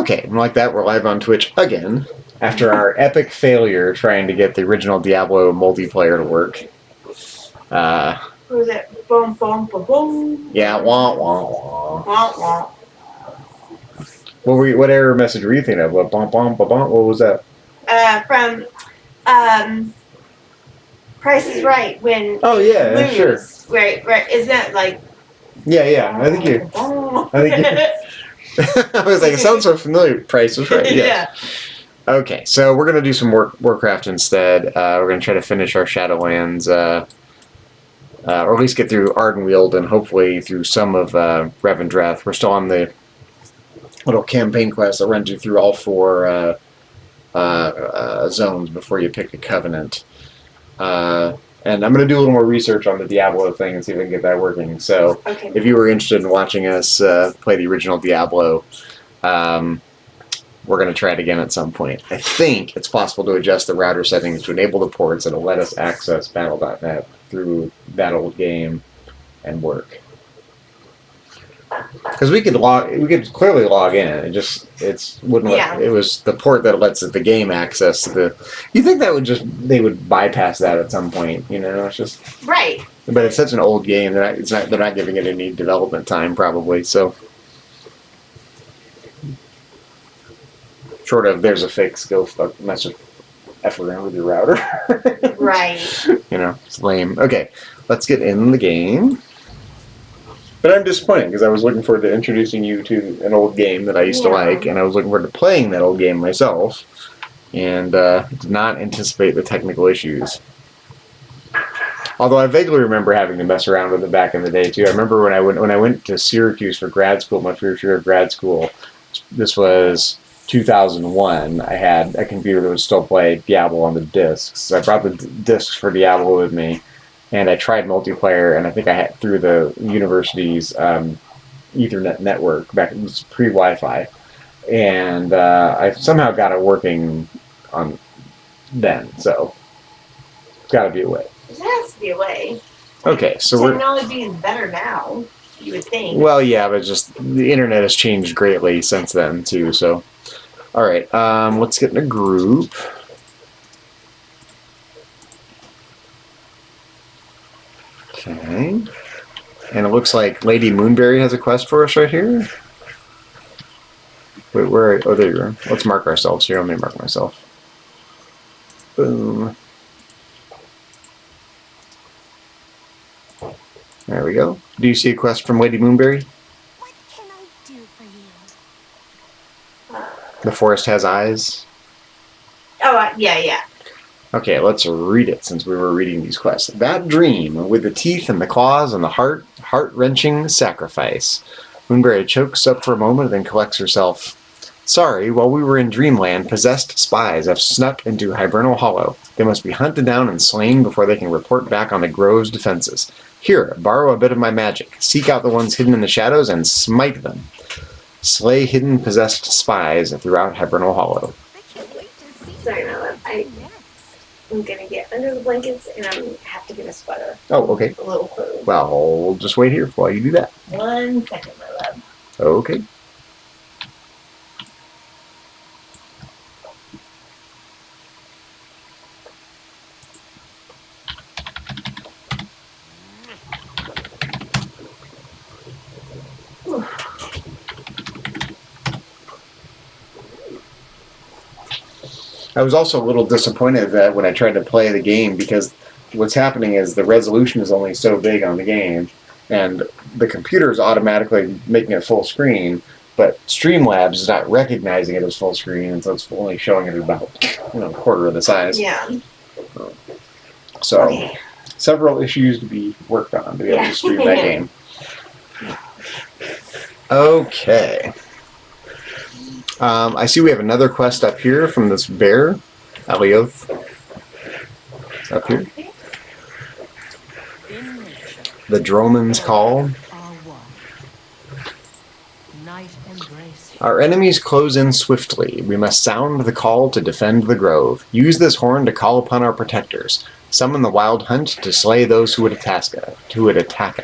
Okay, and like that, we're live on Twitch again after our epic failure trying to get the original Diablo multiplayer to work. What was it? Boom, boom, boom, boom. Yeah, wah, wah, wah. Wah, wah. What error message were you thinking of? What, bump, bump, bump, what was that? From Price is Right when Oh, yeah, lose. sure. Right. Isn't that like... Yeah, I think you... I was like, it sounds so familiar. Price was Right, yes. Yeah. Okay, so we're going to do some Warcraft instead. We're going to try to finish our Shadowlands, or at least get through Ardenweald and hopefully through some of Revendreth. We're still on the little campaign quest that runs you through all 4 zones before you pick a Covenant. And I'm going to do a little more research on the Diablo thing and see if I can get that working. So Okay. if you were interested in watching us play the original Diablo, we're going to try it again at some point. I think it's possible to adjust the router settings to enable the ports that'll let us access Battle.net through that old game and work. Because we could clearly log in. It wouldn't let, it was the port that lets the game access the. You think that they would bypass that at some point? You know, it's just right. But it's such an old game that they're not giving it any development time probably. So short of there's a fix, go mess with F around with your router. Right. You know, it's lame. Okay, let's get in the game. But I'm disappointed because I was looking forward to introducing you to an old game that I used to like, and I was looking forward to playing that old game myself, and did not anticipate the technical issues. Although I vaguely remember having to mess around with it back in the day too. I remember when I went to Syracuse for grad school, my first year of grad school. This was 2001. I had a computer that would still play Diablo on the discs. So I brought the discs for Diablo with me. And I tried multiplayer, and I think I had through the university's Ethernet network back. It was pre-Wi-Fi, and I somehow got it working on then. So it's got to be a way. There has to be a way. Okay, so technology is better now. You would think. Well, yeah, but just the internet has changed greatly since then too. So, all right, let's get in a group. Okay, and it looks like Lady Moonberry has a quest for us right here. Wait, where? Oh, there you are. Let's mark ourselves here. Let me mark myself. Boom. There we go. Do you see a quest from Lady Moonberry? What can I do for you? The forest has eyes. Oh, yeah. Okay, let's read it since we were reading these quests. That dream, with the teeth and the claws and the heart-wrenching sacrifice. Moonberry chokes up for a moment, then collects herself. Sorry, while we were in Dreamland, possessed spies have snuck into Hibernal Hollow. They must be hunted down and slain before they can report back on the Grove's defenses. Here, borrow a bit of my magic. Seek out the ones hidden in the shadows and smite them. Slay hidden possessed spies throughout Hibernal Hollow. I can't wait to see Sorry, my love. I'm gonna get under the blankets and I'm gonna have to get a sweater. Oh, okay. A little cold. Well, we'll just wait here while you do that. 1 second, my love. Okay. I was also a little disappointed that when I tried to play the game because what's happening is the resolution is only so big on the game and the computer is automatically making it full screen, but Streamlabs is not recognizing it as full screen, and so it's only showing it about a quarter of the size. Yeah. So Okay. Several issues to be worked on to be able to stream that game. Okay. I see we have another quest up here from this bear, Alioth. It's up here. The Droman's Call. Our enemies close in swiftly. We must sound the call to defend the grove. Use this horn to call upon our protectors. Summon the wild hunt to slay those who would attack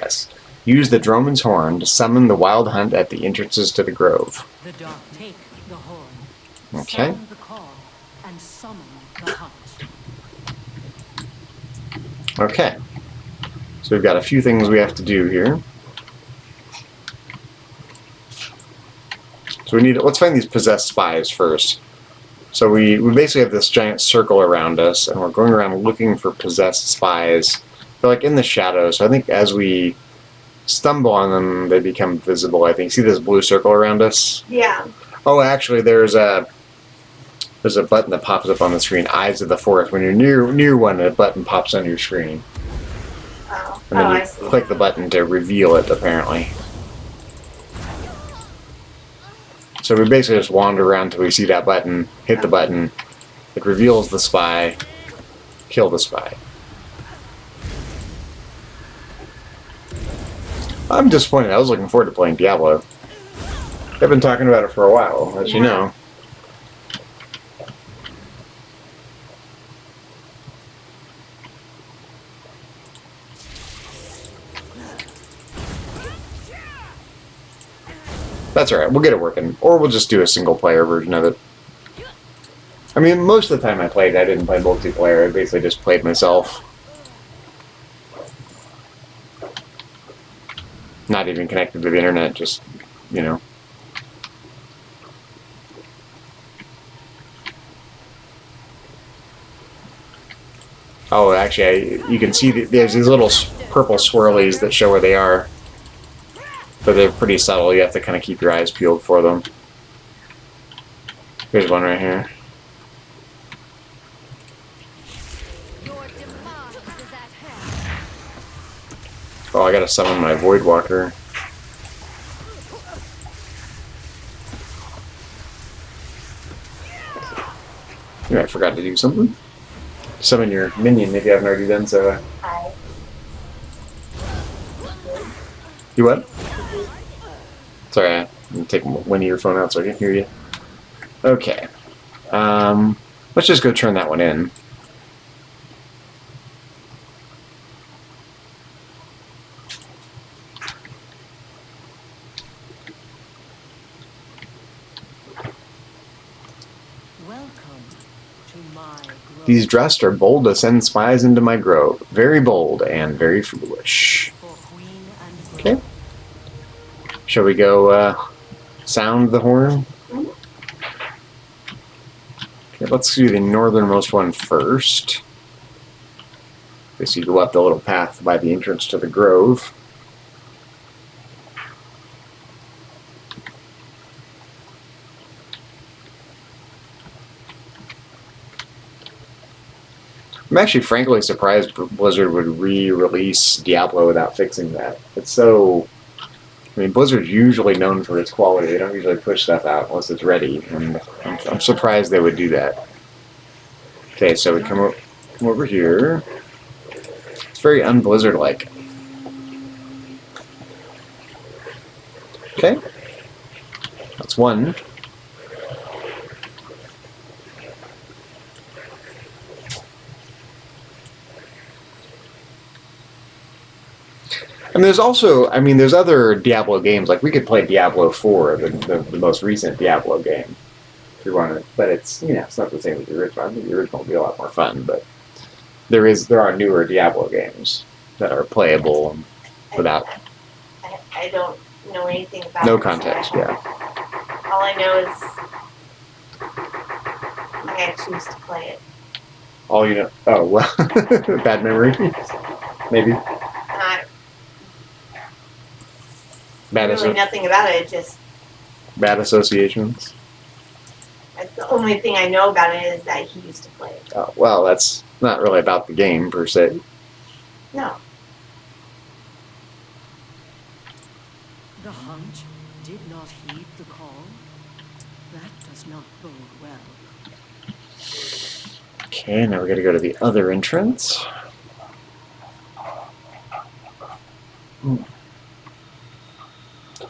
us. Use the droneman's horn to summon the wild hunt at the entrances to the grove. The dark take the horn. Okay. Sound the call and summon the hunt. Okay. So we've got a few things we have to do here. So we need, let's find these possessed spies first. So we basically have this giant circle around us, and we're going around looking for possessed spies. They're like in the shadows, so I think as we stumble on them, they become visible, I think. See this blue circle around us? Yeah. Oh, actually, there's a button that pops up on the screen, Eyes of the Forest. When you're near one, a button pops on your screen. Oh, And then I you see. click the button to reveal it, apparently. So we basically just wander around till we see that button, hit the button, it reveals the spy, kill the spy. I'm disappointed. I was looking forward to playing Diablo. I've been talking about it for a while, as you know. That's alright, we'll get it working. Or we'll just do a single player version of it. I mean, most of the time I played, I didn't play multiplayer. I basically just played myself. Not even connected to the internet, just, you know. Oh, actually, you can see there's these little purple swirlies that show where they are. But they're pretty subtle. You have to kind of keep your eyes peeled for them. Here's one right here. Oh, I gotta summon my Void Walker. Yeah, I forgot to do something. Summon your minion if you haven't already done so. Hi. You what? Sorry, I'm gonna take one earphone out so I can hear you. Okay. Let's just go turn that one in. Welcome to my grove. These dressed are bold to send spies into my grove. Very bold and very foolish. For queen and Okay. Shall we go sound the horn? Okay, let's do the northernmost one first. So you go up the little path by the entrance to the grove. I'm actually frankly surprised Blizzard would re-release Diablo without fixing that. It's so... I mean, Blizzard's usually known for its quality. They don't usually push stuff out unless it's ready, and I'm surprised they would do that. Okay, so we come over here. It's very un-Blizzard-like. Okay. That's one. And there's also, I mean, there's other Diablo games. Like, we could play Diablo 4, the most recent Diablo game, if you want to. But it's, you know, it's not the same as the original. I think the original would be a lot more fun, but there are newer Diablo games that are playable without I don't know anything about no it, so context, yeah. all I know is I choose to play it. All you know, oh, well, bad memory, maybe. Not Bad, really nothing about it, just bad associations. that's the only thing I know about it is that he used to play it. Oh, well, that's not really about the game, per se. No. The hunt did not heed the call. That does not bode well. Okay, now we gotta go to the other entrance.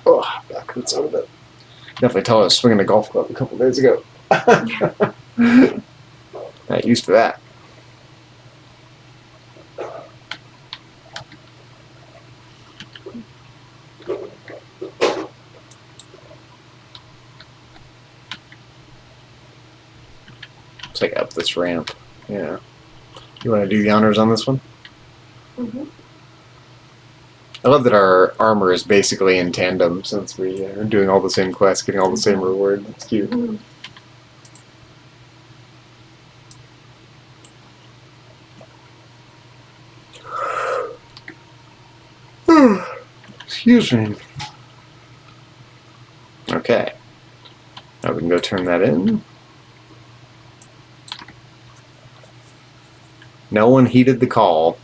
Oh, back hurts a little bit. Definitely tell I was swinging a golf club a couple days ago. Not used to that. Looks like up this ramp. Yeah. You want to do the honors on this one? Mm-hmm. I love that our armor is basically in tandem since we are doing all the same quests, getting all the same reward. It's cute. Mm-hmm. Excuse me. Okay. Now we can go turn that in. No one heeded the call.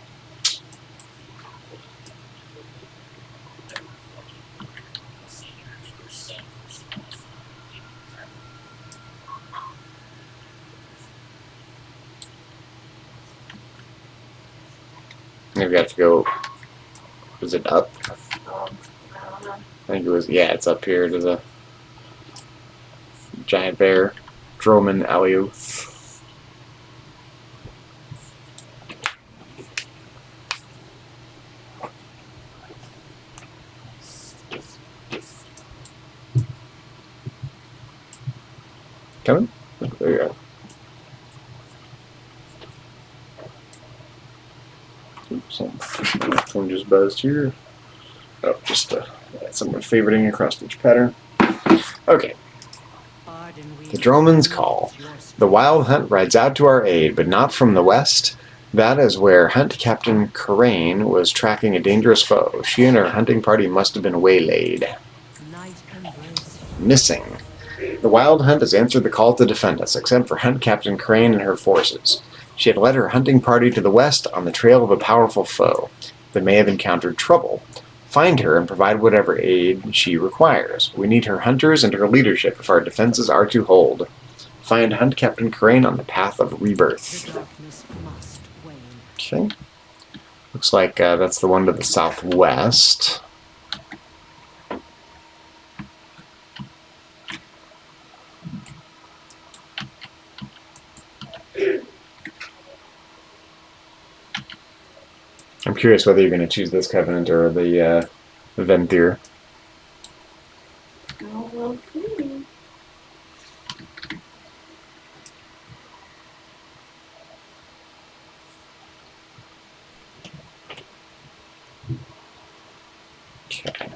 Maybe we have to go. Was it up? I don't know. I think it was. Yeah, it's up here to the giant bear. Droman Alioth. Coming? There you go. Oops, someone just buzzed here. Oh, just someone favoriting across each pattern. Okay. The Droman's call. The Wild Hunt rides out to our aid, but not from the west. That is where Hunt Captain Corain was tracking a dangerous foe. She and her hunting party must have been waylaid. Missing. The Wild Hunt has answered the call to defend us, except for Hunt Captain Crane and her forces. She had led her hunting party to the west on the trail of a powerful foe that may have encountered trouble. Find her and provide whatever aid she requires. We need her hunters and her leadership if our defenses are to hold. Find Hunt Captain Crane on the path of rebirth. Okay. Looks like that's the one to the southwest. I'm curious whether you're going to choose this covenant or the Venthir. Oh, we'll see. Okay.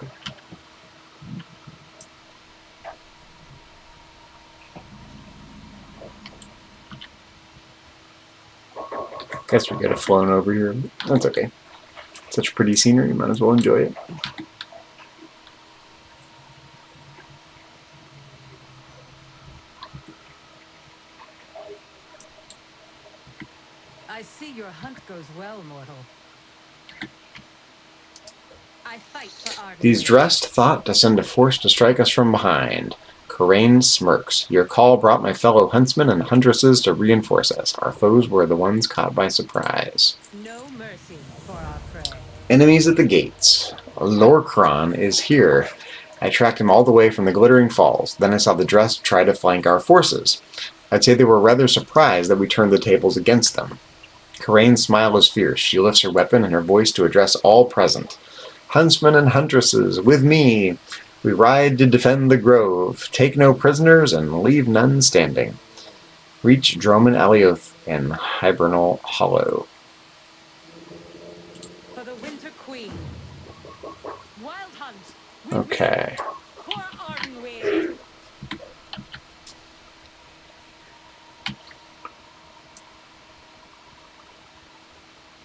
Guess we could have flown over here. That's okay. Such pretty scenery, might as well enjoy it. I see your hunt goes well, mortal. I fight for Arden. These dressed thought to send a force to strike us from behind. Corain smirks. Your call brought my fellow huntsmen and huntresses to reinforce us. Our foes were the ones caught by surprise. No mercy for our prey. Enemies at the gates. Lorcron is here. I tracked him all the way from the Glittering Falls. Then I saw the dressed try to flank our forces. I'd say they were rather surprised that we turned the tables against them. Corain's smile is fierce. She lifts her weapon and her voice to address all present. Huntsmen and huntresses, with me! We ride to defend the grove, take no prisoners, and leave none standing. Reach Droman Alioth in Hibernal Hollow. For the Winter Queen. Wild Hunt. Okay. For Ardenweald.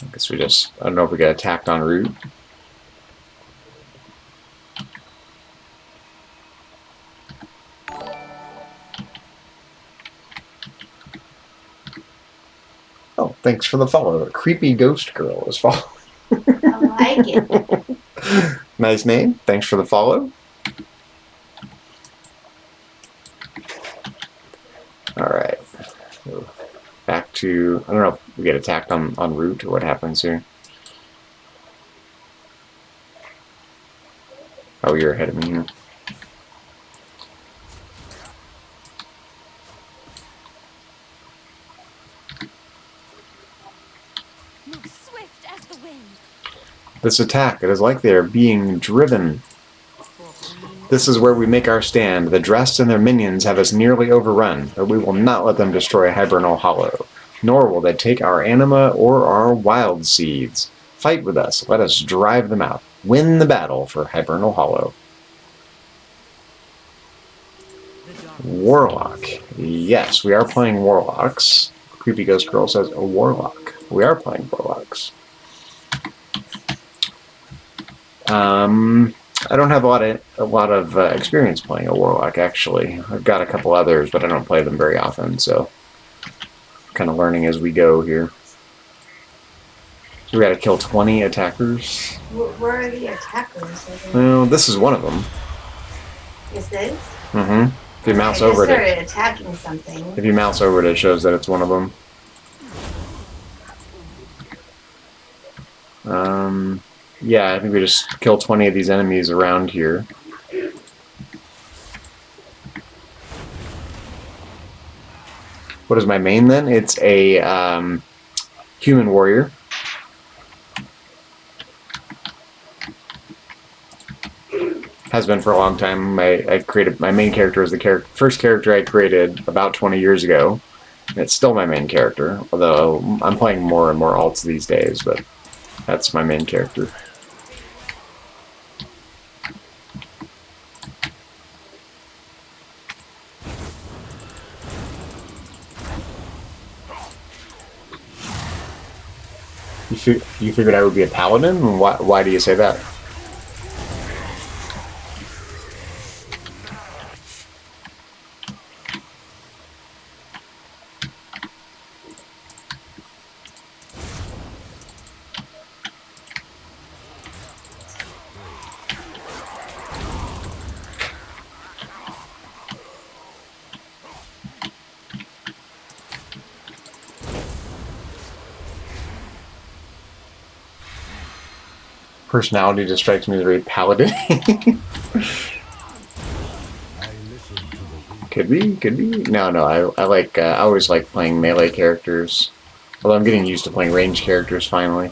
I guess we just, I don't know if we get attacked en route. Oh, thanks for the follow. A creepy ghost girl is following. I like it. Nice name. Thanks for the follow. Alright. So back to, I don't know if we get attacked en route or what happens here. Oh, you're ahead of me here. Move swift as the wind. This attack, it is like they are being driven. For Queen This is where we make our stand. The Dressed and their minions have us nearly overrun, but we will not let them destroy Hibernal Hollow, nor will they take our anima or our wild seeds. Fight with us. Let us drive them out. Win the battle for Hibernal Hollow. Warlock. Yes, we are playing Warlocks. Creepy Ghost Girl says a Warlock. We are playing Warlocks. I don't have a lot of experience playing a Warlock, actually. I've got a couple others, but I don't play them very often, so kind of learning as we go here. So we gotta kill 20 attackers. Where are the attackers? Well, this is one of them. Is this? Mm-hmm. If you mouse I over just it, started attacking something. if you mouse over it, it shows that it's one of them. Yeah, I think we just kill 20 of these enemies around here. What is my main then? It's a human warrior. Has been for a long time. I created my main character is the first character I created about 20 years ago. And it's still my main character, although I'm playing more and more alts these days, but that's my main character. You figured I would be a paladin? Why do you say that? Personality just strikes me as very paladin. Could be. No, I always like playing melee characters. Although I'm getting used to playing ranged characters finally.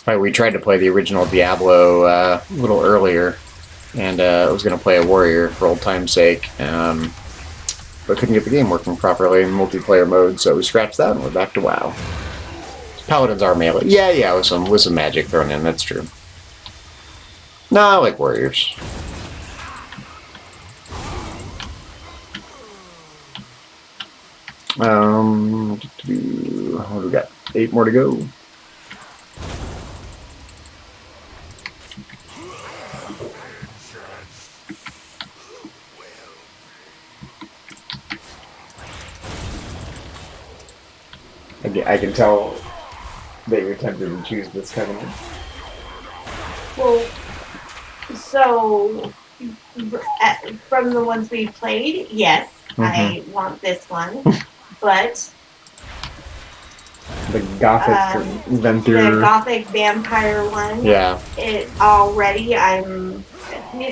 Right, we tried to play the original Diablo a little earlier, and I was going to play a warrior for old time's sake. But couldn't get the game working properly in multiplayer mode, so we scratched that and we're back to WoW. Paladins are melee. Yeah, with some magic thrown in, that's true. No, I like warriors. What do we got? 8 more to go. I can tell that you're tempted to choose this covenant. Well, so from the ones we played, yes, I want this one, but the Gothic Venthyr. The Gothic Vampire one. Yeah. It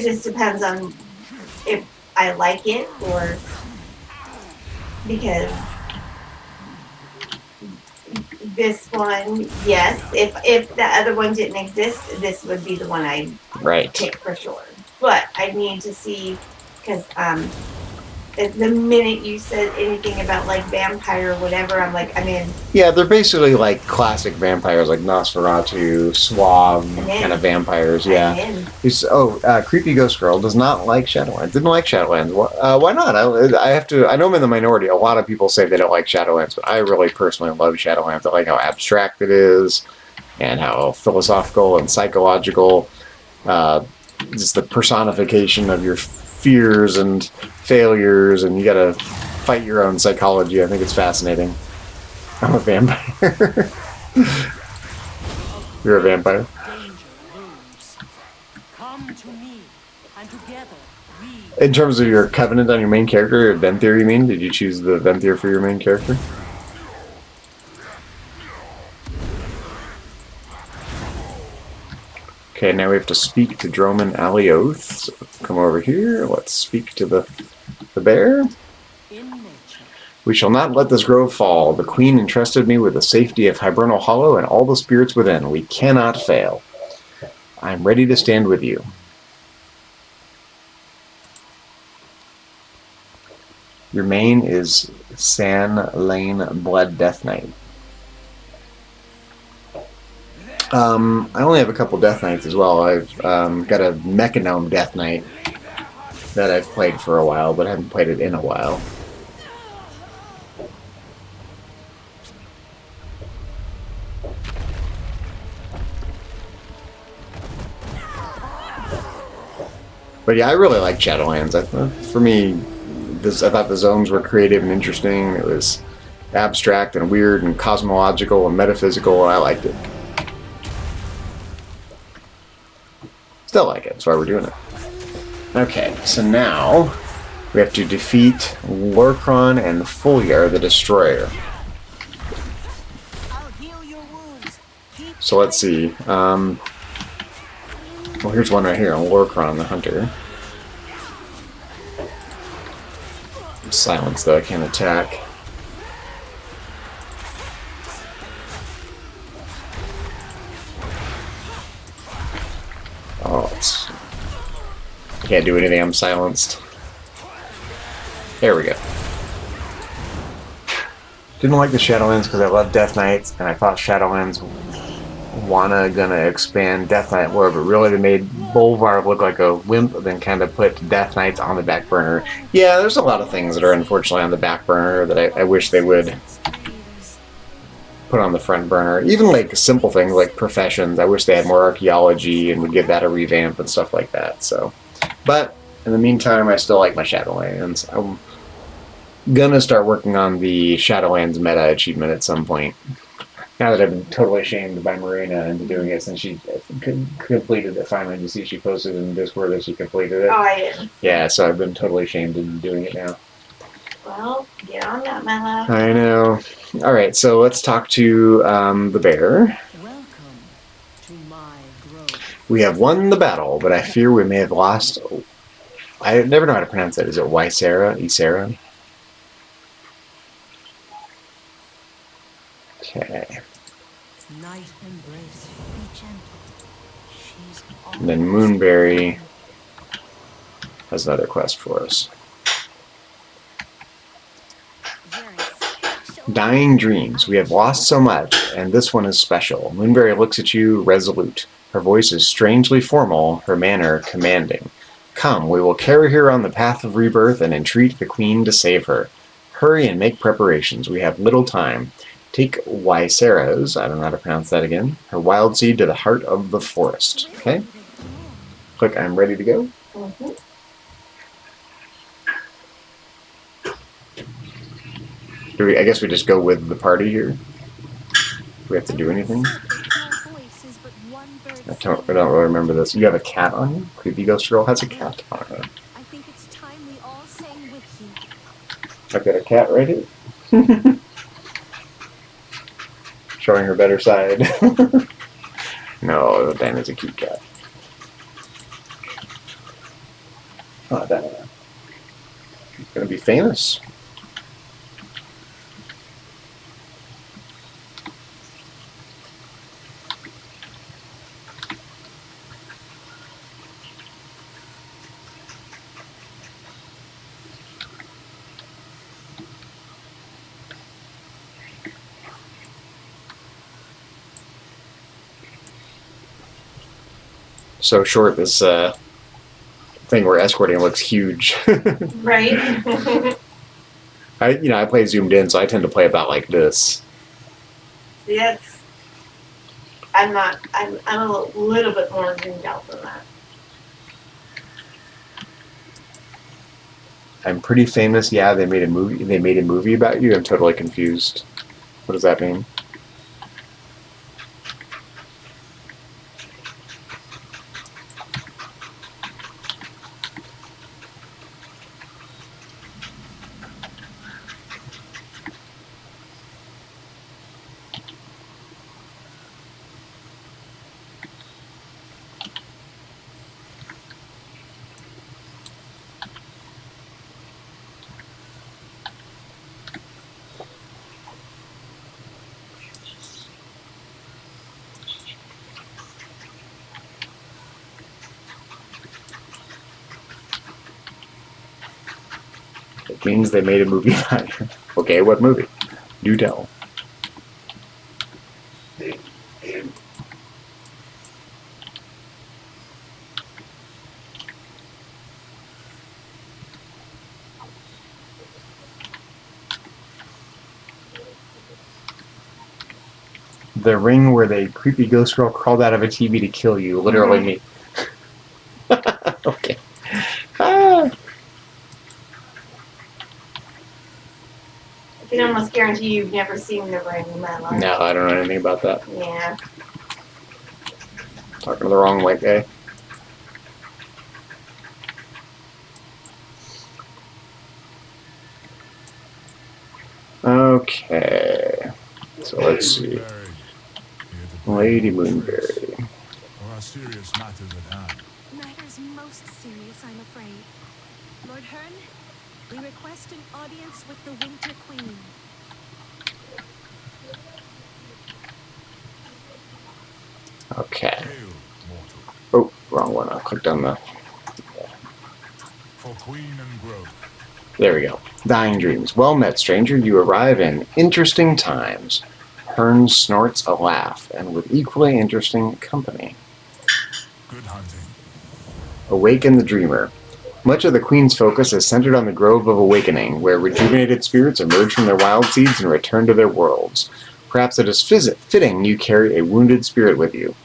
just depends on if I like it or because this one, yes. If the other one didn't exist, this would be the one I'd pick for sure. But I need to see because the minute you said anything about like vampire or whatever, I'm like, I'm in. Yeah, they're basically like classic vampires, like Nosferatu, Suave kind of vampires. Yeah. Creepy Ghost Girl does not like Shadowlands. Didn't like Shadowlands. Why not? I know I'm in the minority. A lot of people say they don't like Shadowlands, but I really personally love Shadowlands. I like how abstract it is, and how philosophical and psychological. Just the personification of your fears and failures, and you gotta fight your own psychology. I think it's fascinating. I'm a vampire. You're a vampire. Come to me, and together we. In terms of your covenant on your main character, or Venthyr, you mean? Did you choose the Venthyr for your main character? Okay, now we have to speak to Droman Alioth. So come over here. Let's speak to the bear. In nature, We shall not let this grove fall. The queen entrusted me with the safety of Hibernal Hollow and all the spirits within. We cannot fail. I am ready to stand with you. Your main is San Lane Blood Death Knight. I only have a couple Death Knights as well. I've got a Mechanome Death Knight that I've played for a while, but I haven't played it in a while. But yeah, I really like Shadowlands. For me, I thought the zones were creative and interesting. It was abstract and weird and cosmological and metaphysical, and I liked it. Still like it. That's why we're doing it. Okay, so now we have to defeat Lorcron and Fulyar the Destroyer. I'll heal your wounds. Keep So let's see. Well, here's one right here, Lorcron the Hunter. Silence, though, I can't attack. Oh, I can't do anything, I'm silenced. There we go. Didn't like the Shadowlands because I love Death Knights, and I thought Shadowlands gonna expand Death Knight more, but really they made Bolvar look like a wimp, then kind of put Death Knights on the back burner. Yeah, there's a lot of things that are unfortunately on the back burner that I wish they would put on the front burner. Even like simple things like professions. I wish they had more archaeology and would give that a revamp and stuff like that. So, but in the meantime, I still like my Shadowlands. I'm gonna start working on the Shadowlands meta achievement at some point. Now that I've been totally shamed by Marina into doing it since she completed it finally. You see she posted in Discord that she completed it. Oh, I didn't. Yeah, so I've been totally shamed into doing it now. Well, get on that, my love. I know. Alright, so let's talk to the bear. Welcome to my grove. We have won the battle, but I fear we may have lost... I never know how to pronounce that. Is it Ysera? Ysera? Okay. Night embrace. be gentle. She's And then Moonberry has another quest for us. Dying dreams. We have lost so much, and this one is special. Moonberry looks at you, resolute. Her voice is strangely formal, her manner commanding. Come, we will carry her on the path of rebirth and entreat the queen to save her. Hurry and make preparations. We have little time. Take Ysera's, I don't know how to pronounce that again, her wild seed to the heart of the forest. Okay? Click I'm ready to go. Mm-hmm. I guess we just go with the party here. Do we have to do anything? I don't really remember this. You have a cat on you? Creepy Ghost Girl has a cat on her. I think it's time we all sang with you. I've got a cat right here. Showing her better side. No, Diana's a cute cat. Oh, Diana. Gonna be famous. So short, this thing we're escorting looks huge. Right? I play zoomed in, so I tend to play about like this. Yes. I'm a little bit more zoomed out than that. I'm pretty famous. Yeah, they made a movie. They made a movie about you. I'm totally confused. What does that mean? Means they made a movie about it. Okay, what movie? Do tell. The ring where the creepy ghost girl crawled out of a TV to kill you. Literally me. Okay. Ah. I can almost guarantee you've never seen the ring in that life. No, I don't know anything about that. Yeah. Talking to the wrong white guy. Okay. So let's see. Lady Moonberry. Or are serious matters at hand? Matters most serious, I'm afraid. Lord Hearn, we request an audience with the Winter Queen. Okay. Hail, mortal. Oh, wrong one. I clicked on the... For queen and growth. There we go. Dying Dreams. Well met, stranger. You arrive in interesting times. Hearn snorts a laugh, and with equally interesting company. Good hunting. Awaken the Dreamer. Much of the Queen's focus is centered on the Grove of Awakening, where rejuvenated spirits emerge from their wild seeds and return to their worlds. Perhaps it is fitting you carry a wounded spirit with you.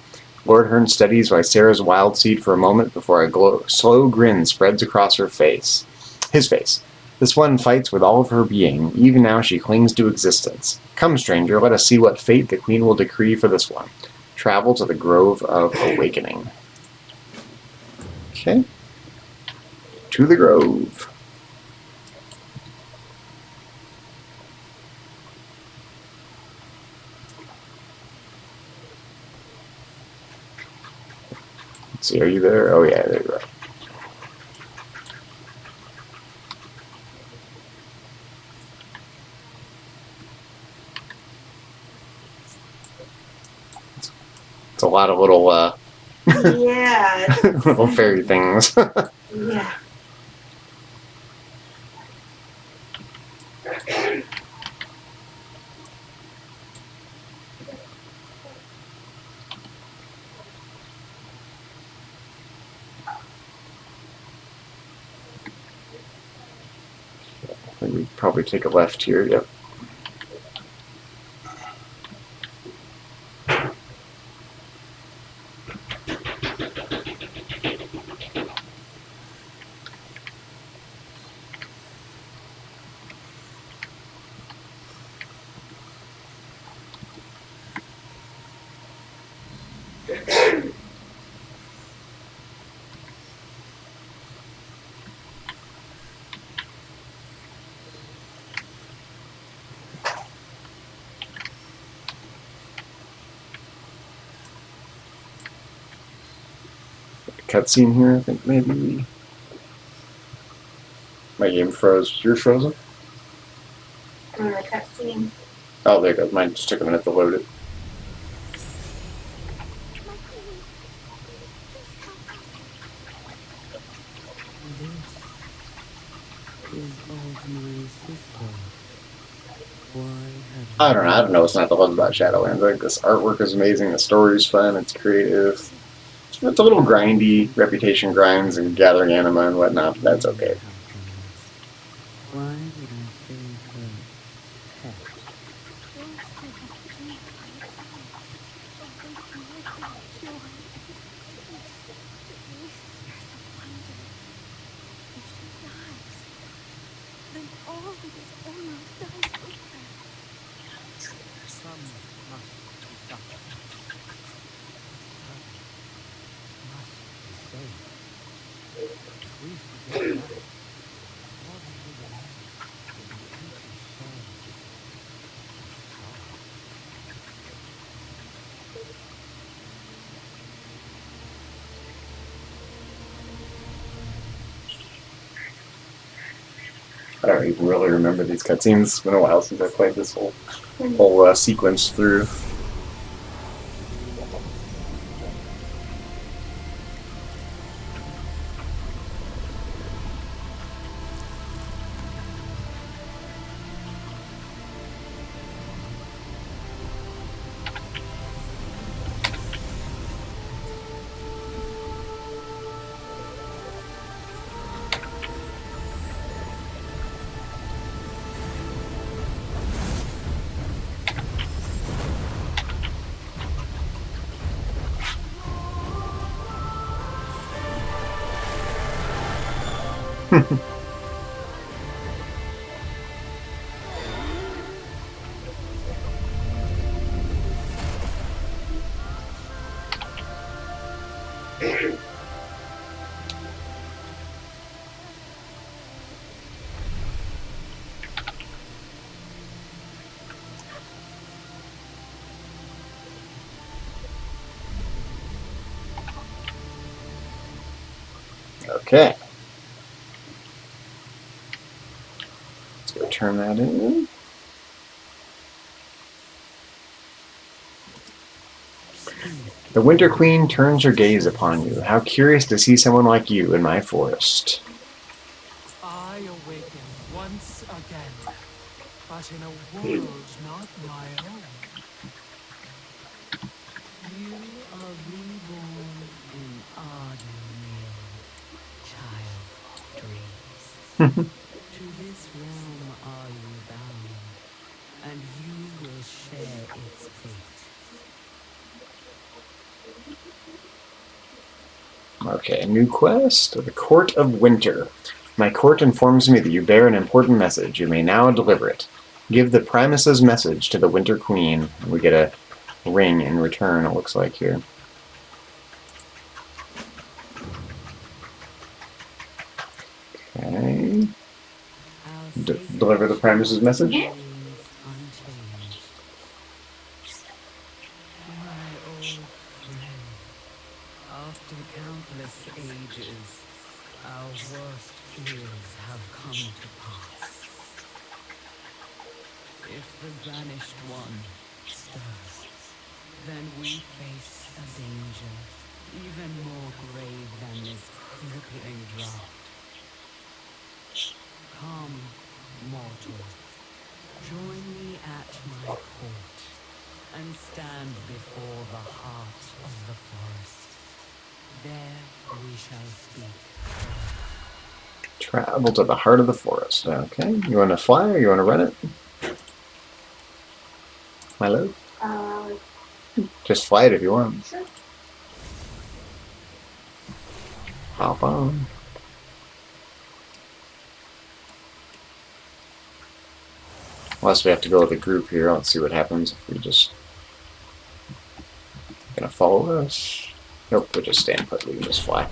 Lord Hearn studies Visera's wild seed for a moment before a slow grin spreads across her face. His face. This one fights with all of her being. Even now she clings to existence. Come, stranger, let us see what fate the Queen will decree for this one. Travel to the Grove of Awakening. Okay. To the Grove. Let's see, are you there? Oh yeah, there you are. It's a lot of little, Yeah. little fairy things. Yeah. We probably take a left here. Yep. Cutscene here, I think maybe. My game froze. Yours frozen? I'm in the cutscene. Oh, there it goes. Mine just took a minute to load it. My queen, please help us. This is of my sister. Why have I don't know what's not to love about Shadowlands. I think this artwork is amazing, the story's fun, it's creative. It's a little grindy, reputation grinds and gathering anima and whatnot, but that's okay. Why would I save her pet? Those who have dreamed by its light awaken with joy and peace. Whispers of wonder. If she dies, then all that is almost dies with her. Some must be sacrificed. Others must be saved. If we forget that, all that will remain will be empty shells of sorrow. I don't even really remember these cutscenes. It's been a while since I played this whole sequence through. Okay. Let's go turn that in. The Winter Queen turns her gaze upon you. How curious to see someone like you in my forest. I awaken once again, but in a world not my own. You are reborn in Ardenweald, child of dreams. To this realm are you bound, and you will share its fate. Okay, new quest. The Court of Winter. My court informs me that you bear an important message. You may now deliver it. Give the Primus's message to the Winter Queen. We get a ring in return, it looks like here. Okay. Deliver the Primus's message? After countless ages, our worst fears have come to pass. If the Vanished One stirs, then we face a danger even more grave than this crippling drought. Come, mortal, join me at my court and stand before the heart of the forest. There we shall speak. Travel to the heart of the forest. Okay. You want to fly or you want to run it? My love? Just fly it if you want. Sure. Hop on. Unless we have to go with a group here. Let's see what happens if we just... Gonna follow us? Nope, we'll just stand put. We can just fly.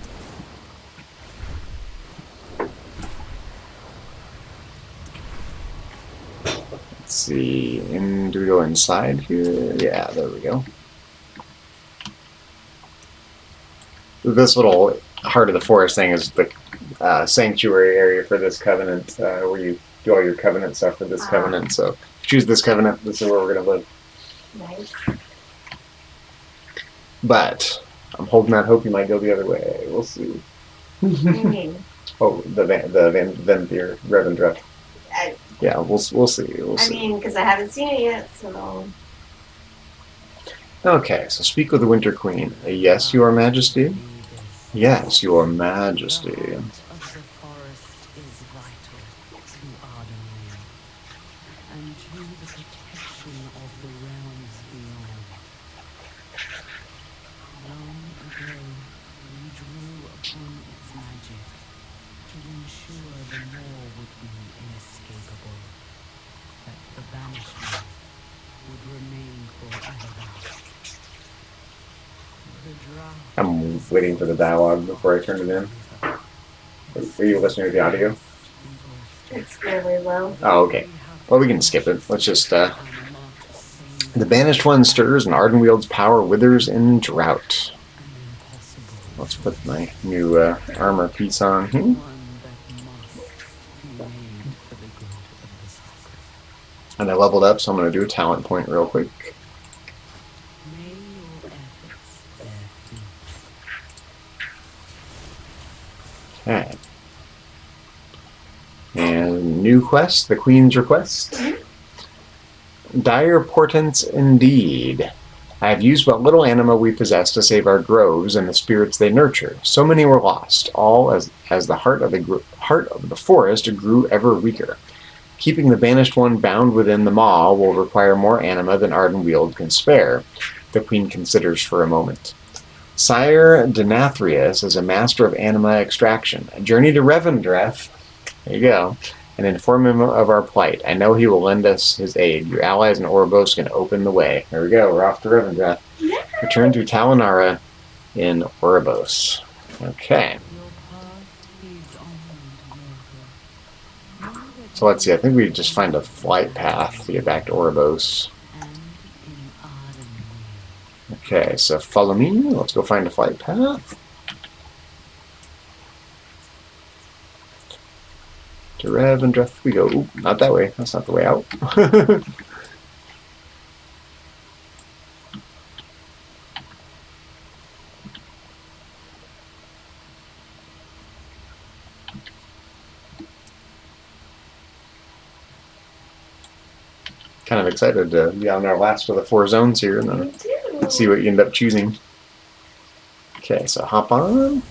Let's see. Do we go inside here? Yeah, there we go. This little heart of the forest thing is the sanctuary area for this covenant, where you do all your covenant stuff for this covenant. So if you choose this covenant, this is where we're going to live. Nice. But I'm holding out hope you might go the other way. We'll see. What do you mean? Oh, the Venthyr, Revendreth. Yeah, we'll see. We'll see. I mean, because I haven't seen it yet, so... Okay, so speak with the Winter Queen. Yes, Your Majesty? Yes, Your Majesty. The heart of the forest is vital to Ardenweald and to the protection of the realms beyond. Long ago, we drew upon its magic to ensure the law would be inescapable, that the banishment would remain forever. The drought I'm waiting for the dialogue before I turn it in. Are you listening to the audio? It's really low. Oh, okay. Well, we can skip it. Let's just, The Banished One stirs and Ardenweald's power withers in drought. Let's put my new armor piece on here. And I leveled up, so I'm going to do a talent point real quick. Okay. And new quest, the Queen's Request. Dire portents indeed. I have used what little anima we possess to save our groves and the spirits they nurture. So many were lost, all as the heart of the forest grew ever weaker. Keeping the Banished One bound within the maw will require more anima than Ardenweald can spare. The Queen considers for a moment. Sire Denathrius is a master of anima extraction. A journey to Revendreth. There you go. And inform him of our plight. I know he will lend us his aid. Your allies in Oribos can open the way. There we go. We're off to Revendreth. Return to Talinara in Oribos. Okay. Your path leads onward, mortal. Know that So let's see. I think we just find a flight path to get back to Oribos. and in Ardenweir. Okay, so follow me. Let's go find a flight path. To Revendreth we go. Ooh, not that way. That's not the way out. Kind of excited to be on our last of the 4 zones here and Me then too. see what you end up choosing. Okay, so hop on.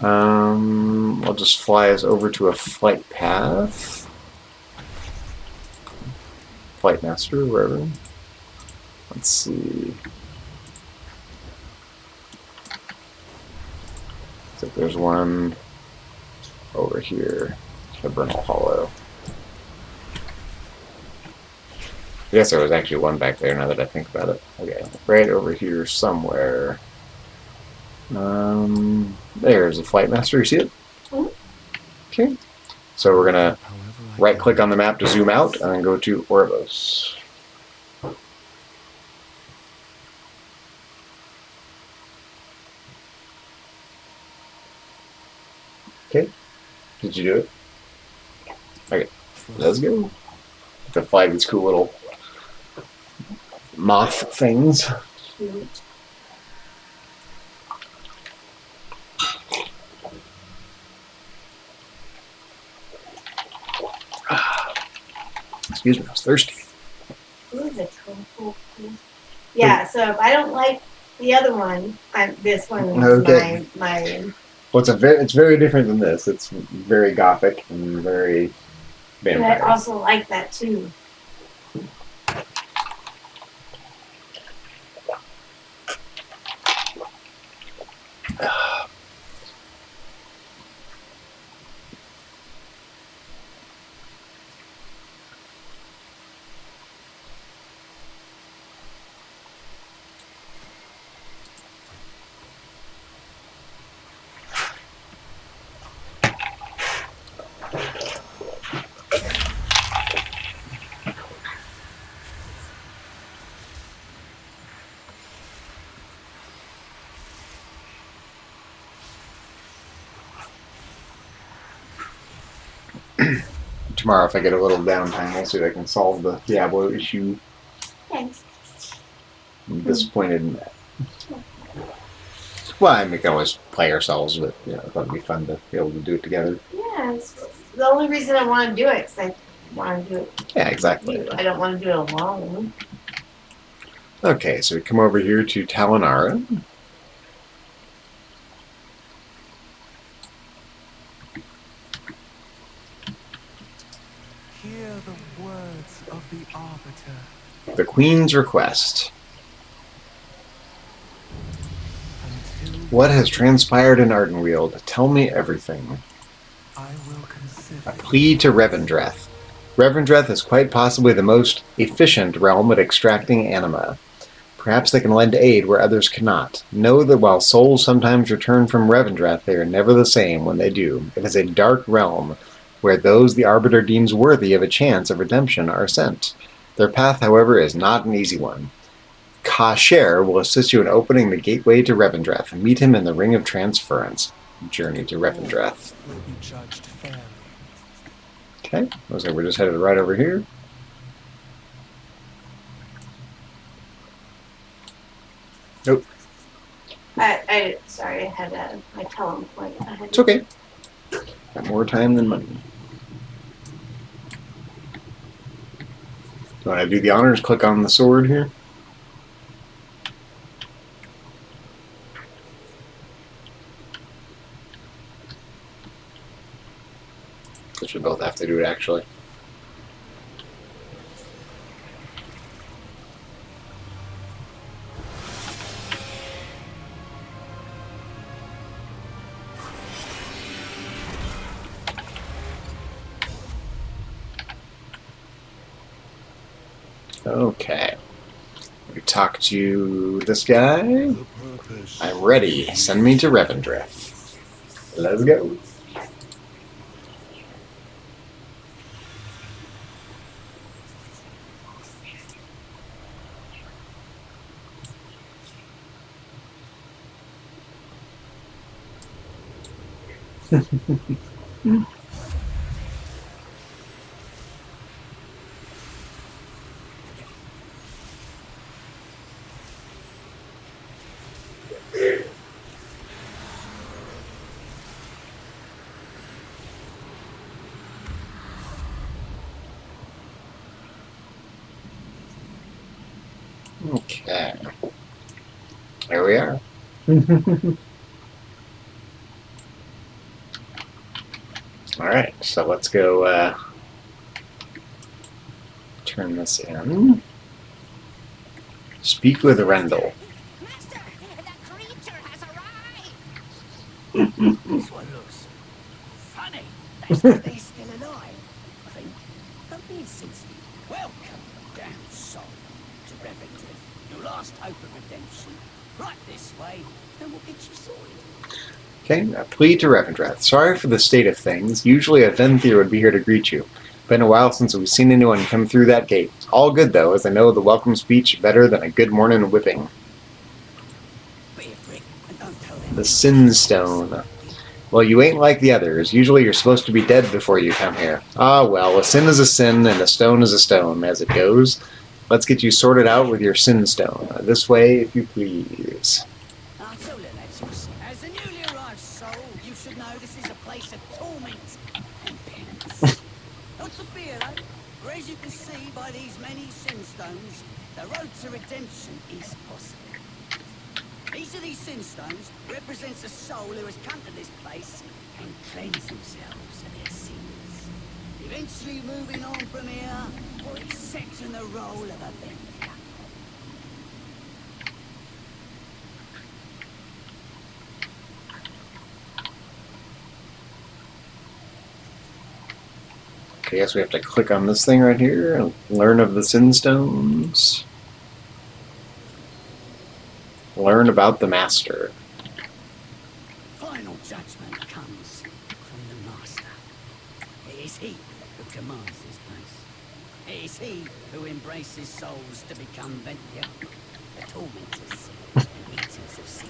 I'll just fly us over to a flight path. Flight master, wherever. Let's see. Looks like there's one over here. Hibernal Hollow. I guess there was actually one back there now that I think about it. Okay, right over here somewhere. There's a flight master. You see it? Okay. So we're gonna right click on the map to zoom out and then go to Oribos. Okay. Did you do it? Okay. Let's go. To fly these cool little moth things. Cute. Excuse me, I was thirsty. Ooh, that's cool. Yeah, so if I don't like the other one, this one is Okay. my Well, it's very different than this. It's very gothic and very but I vampire. also like that too. Tomorrow, if I get a little downtime, I'll see if I can solve the Diablo issue. Thanks. I'm disappointed in that. Well, I mean, we can always play ourselves, but you know, it'd be fun to be able to do it together. Yeah, it's the only reason I want to do it because I want to do it. Yeah, exactly. I don't want to do it alone. Okay, so we come over here to Talinara. Hear the words of the Arbiter. The Queen's request. Until What has transpired in Ardenweald? Tell me everything. I will consider A plea to Revendreth. Revendreth is quite possibly the most efficient realm at extracting anima. Perhaps they can lend aid where others cannot. Know that while souls sometimes return from Revendreth, they are never the same when they do. It is a dark realm, where those the Arbiter deems worthy of a chance of redemption are sent. Their path, however, is not an easy one. Kasher will assist you in opening the gateway to Revendreth. Meet him in the Ring of Transference. Journey to Revendreth. will be judged fairly. Okay, looks like we're just headed right over here. Nope, Sorry, I had my tell point. it's okay. Got more time than money. Do you want to do the honors? Click on the sword here. Guess we both have to do it, actually. Okay. We talk to this guy. The purpose. I'm ready. Send me to Revendreth. Let's go. Okay. There we are. Alright, so let's go turn this in. Speak with Rendell. Master, the creature has arrived. This one looks funny. He's still alive, I think. Don't be insensitive. Welcome, damn soul, to Revendreth, your last hope of redemption. Right this way, and we'll get you sorted. Okay, a plea to Revendreth. Sorry for the state of things. Usually a Venthyr would be here to greet you. Been a while since we've seen anyone come through that gate. All good, though, as I know the welcome speech better than a good morning whipping. Be a prick, and don't tell them. The Sin Stone. Well, you ain't like the others. Usually you're supposed to be dead before you come here. Ah, well, a sin is a sin, and a stone is a stone, as it goes. Let's get you sorted out with your Sin Stone. This way, if you please. So let that yours. As a newly arrived soul, you should know this is a place of torment and penance. Not to fear, though, for as you can see by these many sin stones, the road to redemption is possible. Each of these sin stones represents a soul who has come to this place and cleansed themselves of their sins. Eventually moving on from here, or accepting the role of a Venthyr. Okay, I guess we have to click on this thing right here and learn of the Sin Stones. Learn about the Master. Final judgment comes from the Master. It is he who commands this place. It is he who embraces souls to become Venthyr, the tormentors and eaters of sin.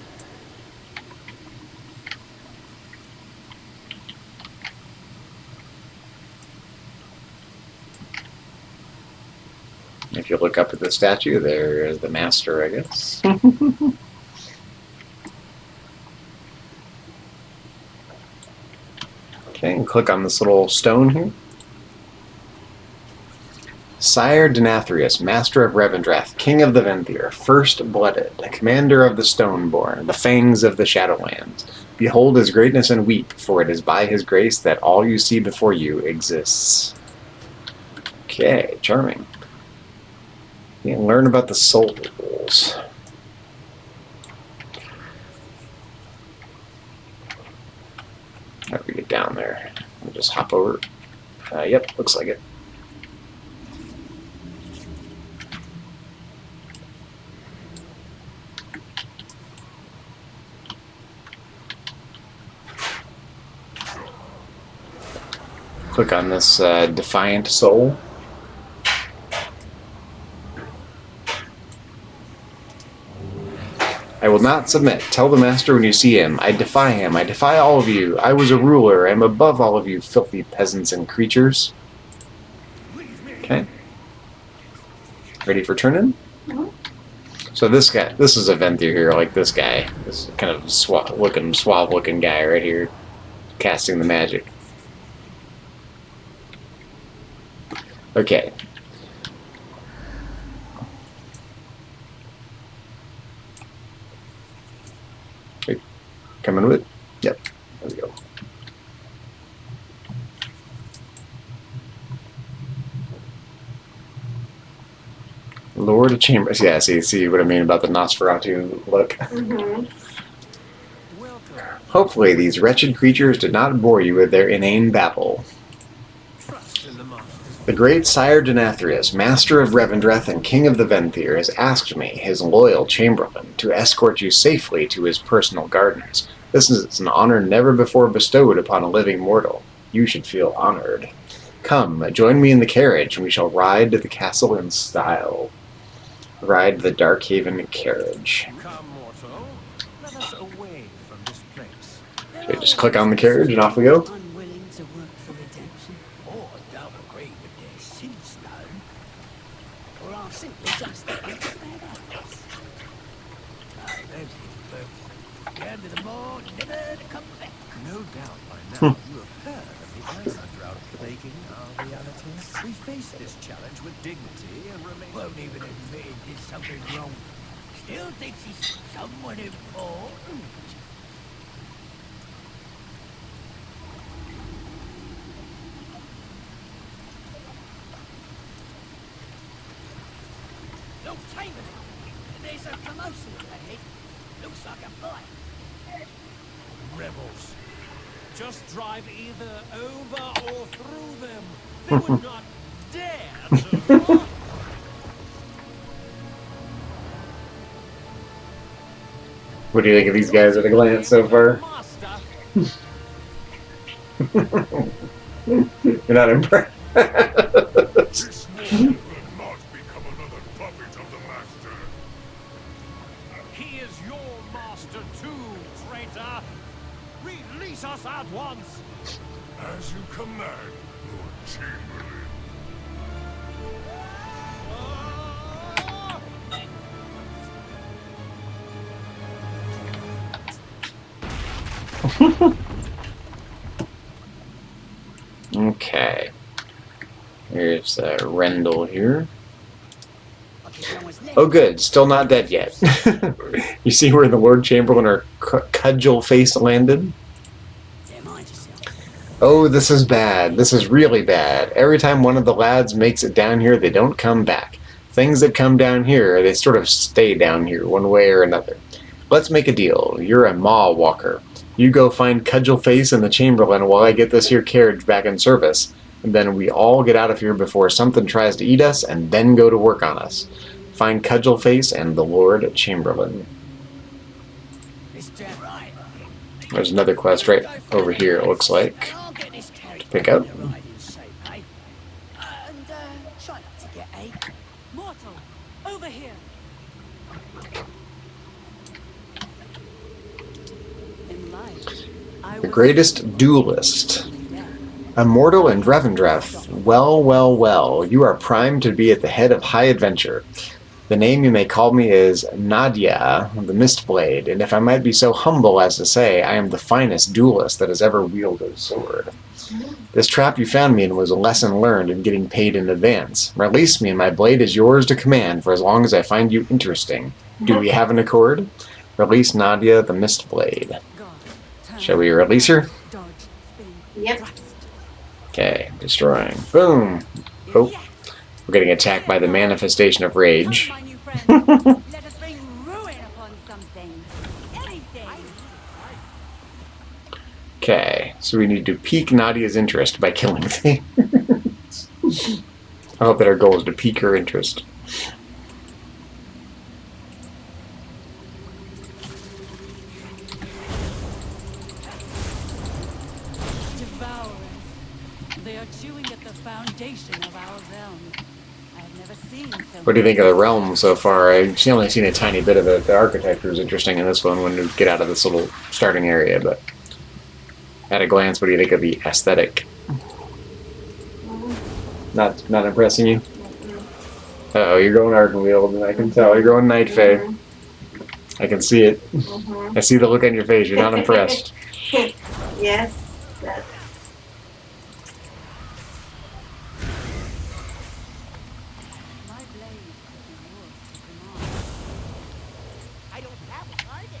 If you look up at the statue, there's the Master, I guess. Okay, and click on this little stone here. Sire Denathrius, Master of Revendreth, King of the Venthyr, First-Blooded, Commander of the Stoneborn, the Fangs of the Shadowlands. Behold his greatness and weep, for it is by his grace that all you see before you exists. Okay, charming. You can learn about the souls. How do we get down there? We'll just hop over. Yep, looks like it. Click on this Defiant Soul. I will not submit. Tell the Master when you see him. I defy him. I defy all of you. I was a ruler. I am above all of you filthy peasants and creatures. Okay. Ready for turn-in? So this guy, this is a Venthyr here, like this guy. This kind of suave looking guy right here, casting the magic. Okay. Coming with? Yep. There we go. Lord of Chambers. Yeah, see what I mean about the Nosferatu look. Mm-hmm. Hopefully these wretched creatures did not bore you with their inane babble. Trust in the Master's The great Sire Denathrius, master of Revendreth and king of the Venthyr, has asked me, his loyal chamberlain, to escort you safely to his personal gardens. This is an honor never before bestowed upon a living mortal. You should feel honored. Come, join me in the carriage, and we shall ride to the castle in style. Ride the Darkhaven carriage. Come, mortal. Let us away from this place. Okay, just click on the carriage and off we go. Unwilling to work for redemption, or don't agree with their sin stone, or are simply just bad apples. Oh, there's it. Down to the moor, never to come back. No doubt by now you have heard of the Iron Drought plaguing our reality. We face this challenge with dignity and remain... Won't even admit he did something wrong. Still thinks he's someone important. No time of it. There's a promotion ahead. Looks like a fight. Rebels. Just drive either over or through them. They would not dare to run. What do you think of these guys at a glance so far? You're not impressed? This mortal will not become another puppet of the master. He is your master too, traitor. Release us at once. As you command, Lord Chamberlain. Okay. Here's Rendell here. Oh good, still not dead yet. You see where the Lord Chamberlain or Cudgel Face landed? Oh, this is bad. This is really bad. Every time one of the lads makes it down here, they don't come back. Things that come down here, they sort of stay down here one way or another. Let's make a deal. You're a Maw Walker. You go find Cudgel Face and the Chamberlain while I get this here carriage back in service. And then we all get out of here before something tries to eat us and then go to work on us. Find Cudgel Face and the Lord Chamberlain. There's another quest right over here, it looks like, to pick up. Mortal, over here. In life, I The greatest duelist. Immortal and Revendreth. Well, well, well. You are primed to be at the head of high adventure. The name you may call me is Nadia, the Mistblade, and if I might be so humble as to say, I am the finest duelist that has ever wielded a sword. This trap you found me in was a lesson learned in getting paid in advance. Release me and my blade is yours to command for as long as I find you interesting. Do we have an accord? Release Nadia, the Mistblade. Shall we release her? Yep. Okay, destroying. Boom! Oh, we're getting attacked by the manifestation of rage. Let us bring ruin upon something. Anything. Okay, so we need to pique Nadia's interest by killing things. I hope that our goal is to pique her interest. They are chewing at the foundation of our realm. I have never seen so What do you think of the realm so far? I've only seen a tiny bit of it. The architecture is interesting in this one when you get out of this little starting area, but at a glance, what do you think of the aesthetic? Not impressing you? Uh-oh, you're going Ardenweald, and I can tell. You're going Night Fae. I can see it. I see the look on your face. You're not impressed. Yes, that's... I don't have a target.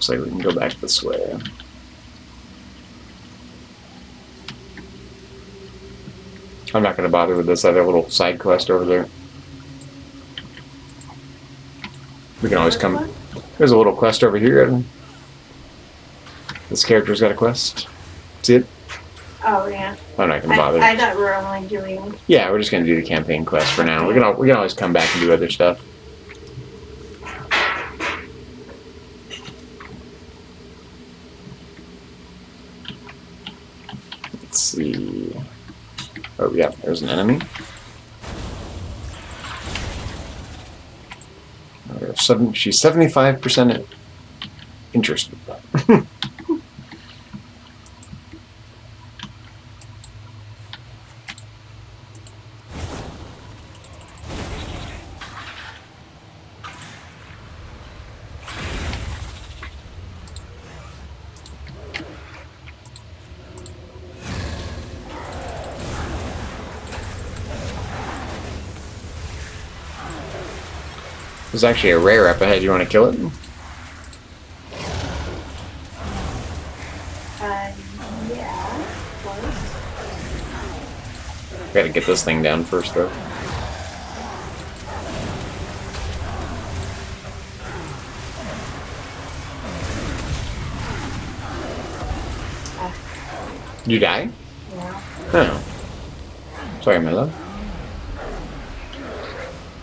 looks like we can go back this way. I'm not going to bother with this other little side quest over there. We can always come... There's a little quest over here. This character's got a quest. See it? Oh, yeah. I'm not going to bother. I thought we were only doing... Yeah, we're just going to do the campaign quest for now. We can always come back and do other stuff. Let's see... Oh, yeah, there's an enemy. She's 75% interested. There's actually a rare up ahead. You want to kill it? Yeah. Gotta get this thing down first, though. You die? Yeah. Oh. Sorry, my love.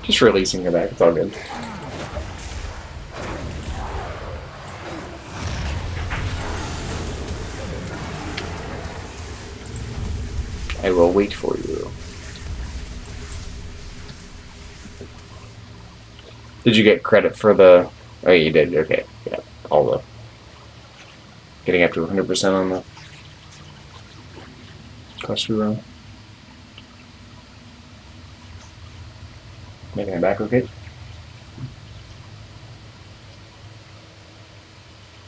Just releasing her back. It's all good. I will wait for you. Did you get credit for the... Oh, you did. Okay. Yeah. All the... Getting up to 100% on the... Quest run. Making it back okay?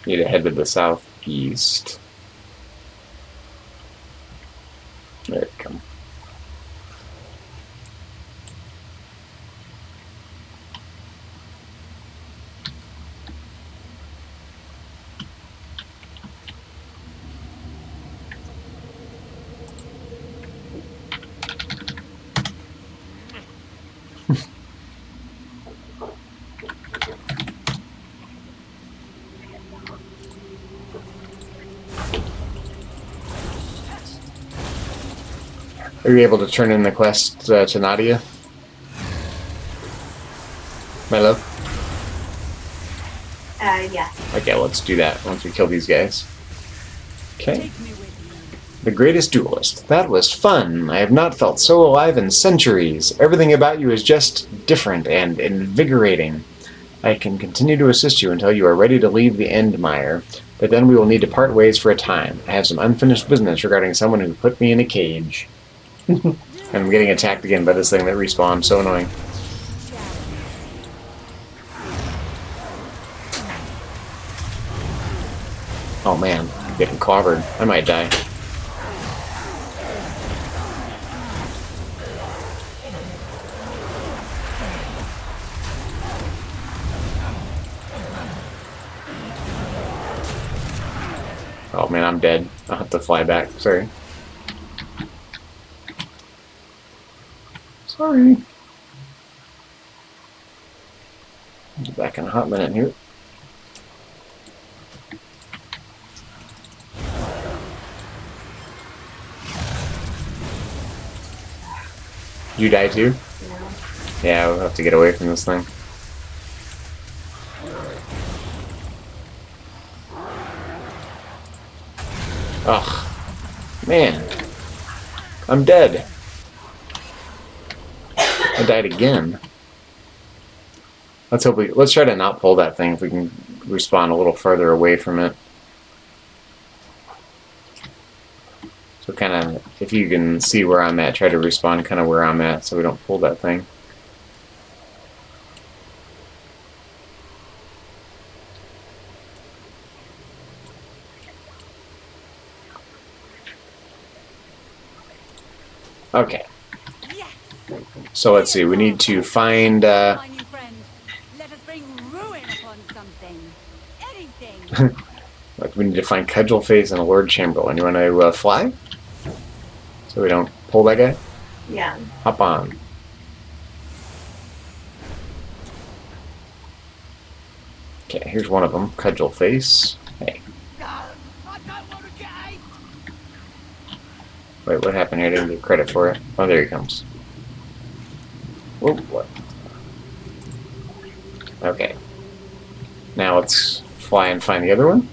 Need to head to the southeast. There it comes. Are you able to turn in the quest to Nadia? My love? Yeah. Okay, let's do that once we kill these guys. Okay. The greatest duelist. That was fun. I have not felt so alive in centuries. Everything about you is just different and invigorating. I can continue to assist you until you are ready to leave the Endmire, but then we will need to part ways for a time. I have some unfinished business regarding someone who put me in a cage. And I'm getting attacked again by this thing that respawns. So annoying. Oh man, I'm getting clobbered. I might die. Oh man, I'm dead. I'll have to fly back. Sorry. Sorry. I'll be back in a hot minute here. You die too? No. Yeah, we'll have to get away from this thing. Ugh. Man. I'm dead. I died again. Let's try to not pull that thing if we can respawn a little further away from it. So kind of, if you can see where I'm at, try to respawn kind of where I'm at so we don't pull that thing. Okay. So let's see, we need to find... My new friend, let us bring ruin upon something. Anything. Like, we need to find Cudgel Face and a Lord Chamberlain. You want to fly? So we don't pull that guy? Yeah. Hop on. Okay, here's one of them. Cudgel Face. Hey. No, I don't want to get ate. Wait, what happened here? I didn't get credit for it. Oh, there he comes. Whoa, what? Okay. Now let's fly and find the other one.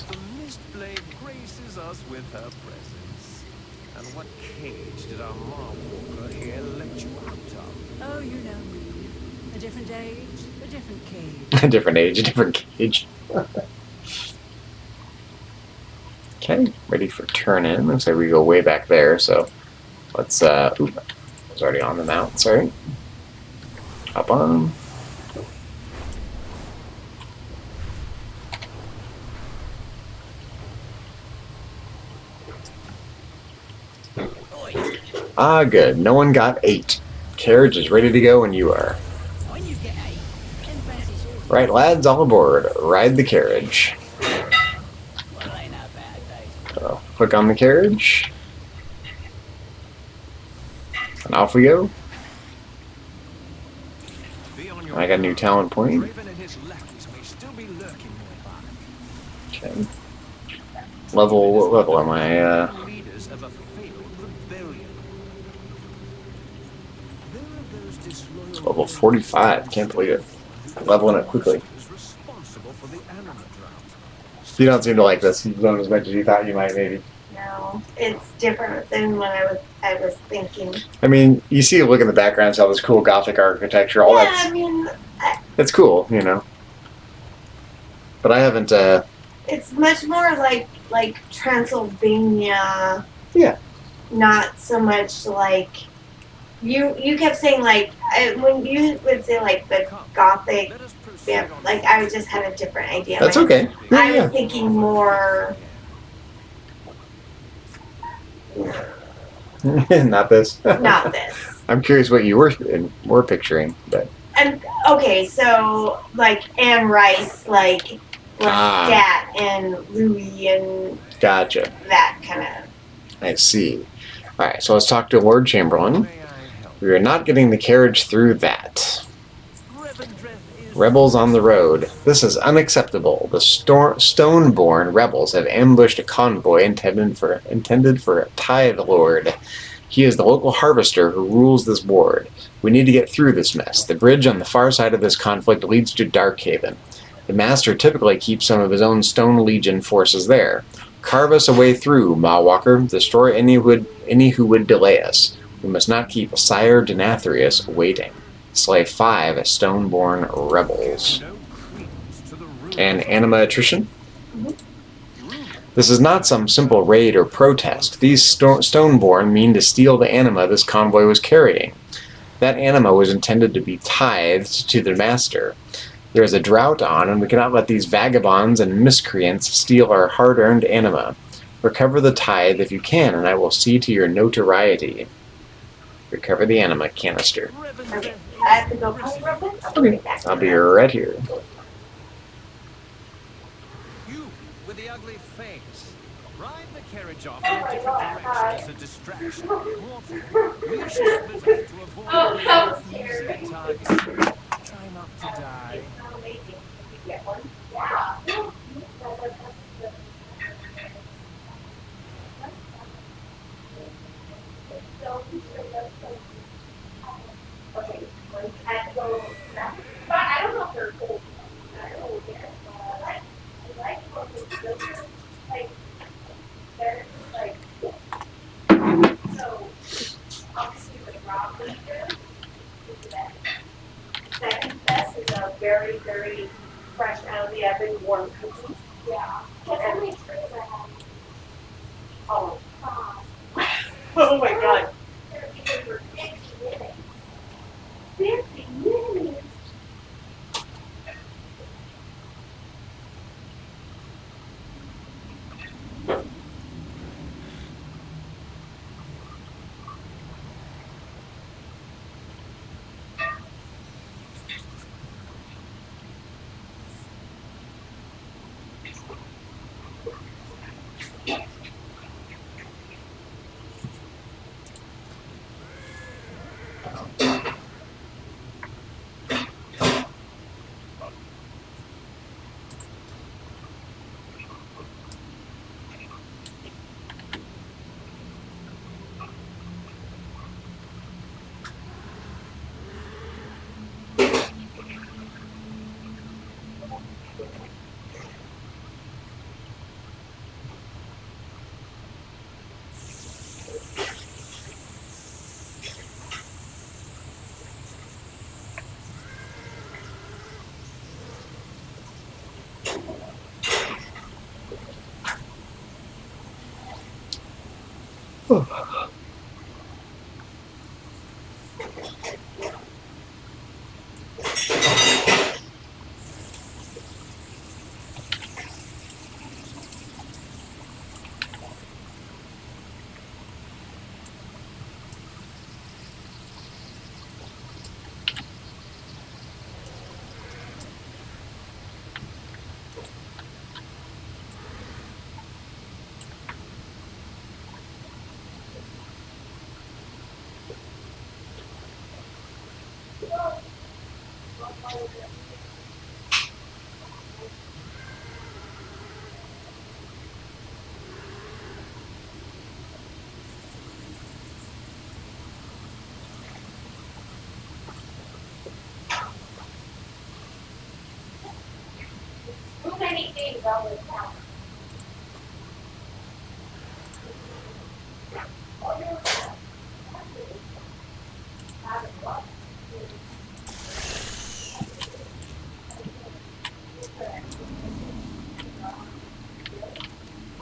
The Mistblade graces us with her presence. And what cage did our Marwalker here let you out of? Oh, you know me. A different age, a different cage. A different age, a different cage. Okay, ready for turn in. Looks like we go way back there, so let's oop, I was already on the mount, sorry. Hop on. Ah, good. No one got 8. Carriage is ready to go when you are. When you get ate, then fancy sauce. Right, lads, all aboard. Ride the carriage. Well, ain't no bad days. So, click on the carriage. And off we go. Be on your I got a new talent point. Raven and his lackeys may still be lurking nearby. Okay. Level, what level am I? Leaders of a failed rebellion. There are those disloyal Level 45. Can't believe it. Leveling up quickly. responsible for the anima drought. You don't seem to like this zone as much as you thought you might, maybe. No, it's different than what I was thinking. I mean, you see a look in the background, it's all this cool Gothic architecture, all Yeah, that's... I mean, It's cool, you know. But I haven't, it's much more like Transylvania. Yeah. Not so much like you kept saying like when you would say like the Gothic. Let us proceed Yeah, on like I just had a different idea. That's Like, okay. I Yeah, was thinking more. yeah. Not this. Not this. I'm curious what you were picturing, but... And okay, so like Anne Rice, like Lestat and Louis and Gotcha. that kind of. I see. Alright, so let's talk to Lord Chamberlain. May I help? We are not getting the carriage through that. Revendreth is Rebels on the road. This is unacceptable. The Stoneborn rebels have ambushed a convoy intended for a tithe lord. He is the local harvester who rules this ward. We need to get through this mess. The bridge on the far side of this conflict leads to Darkhaven. The master typically keeps some of his own Stone Legion forces there. Carve us a way through, Mawwalker. Destroy any who would delay us. We must not keep Sire Denathrius waiting. Slay 5 Stoneborn rebels. no credence to the rumors And of anima attrition? This is not some simple raid or protest. These Stoneborn mean to steal the anima this convoy was carrying. That anima was intended to be tithed to the master. There is a drought on, and we cannot let these vagabonds and miscreants steal our hard-earned anima. Recover the tithe if you can, and I will see to your notoriety. Recover the anima canister. Okay, I have to go pause real quick. I'll be right back. I'll be right here. you with the ugly face. Ride the carriage off in a different direction as a distraction. Mortal, we should split up to avoid how being easy targets. Try not to die. Second best is a very, very fresh out of the oven warm cookie. Yeah. Guess how many trees I have? Oh. Oh my god. 50 minutes. 50 minutes. Too many things all the time.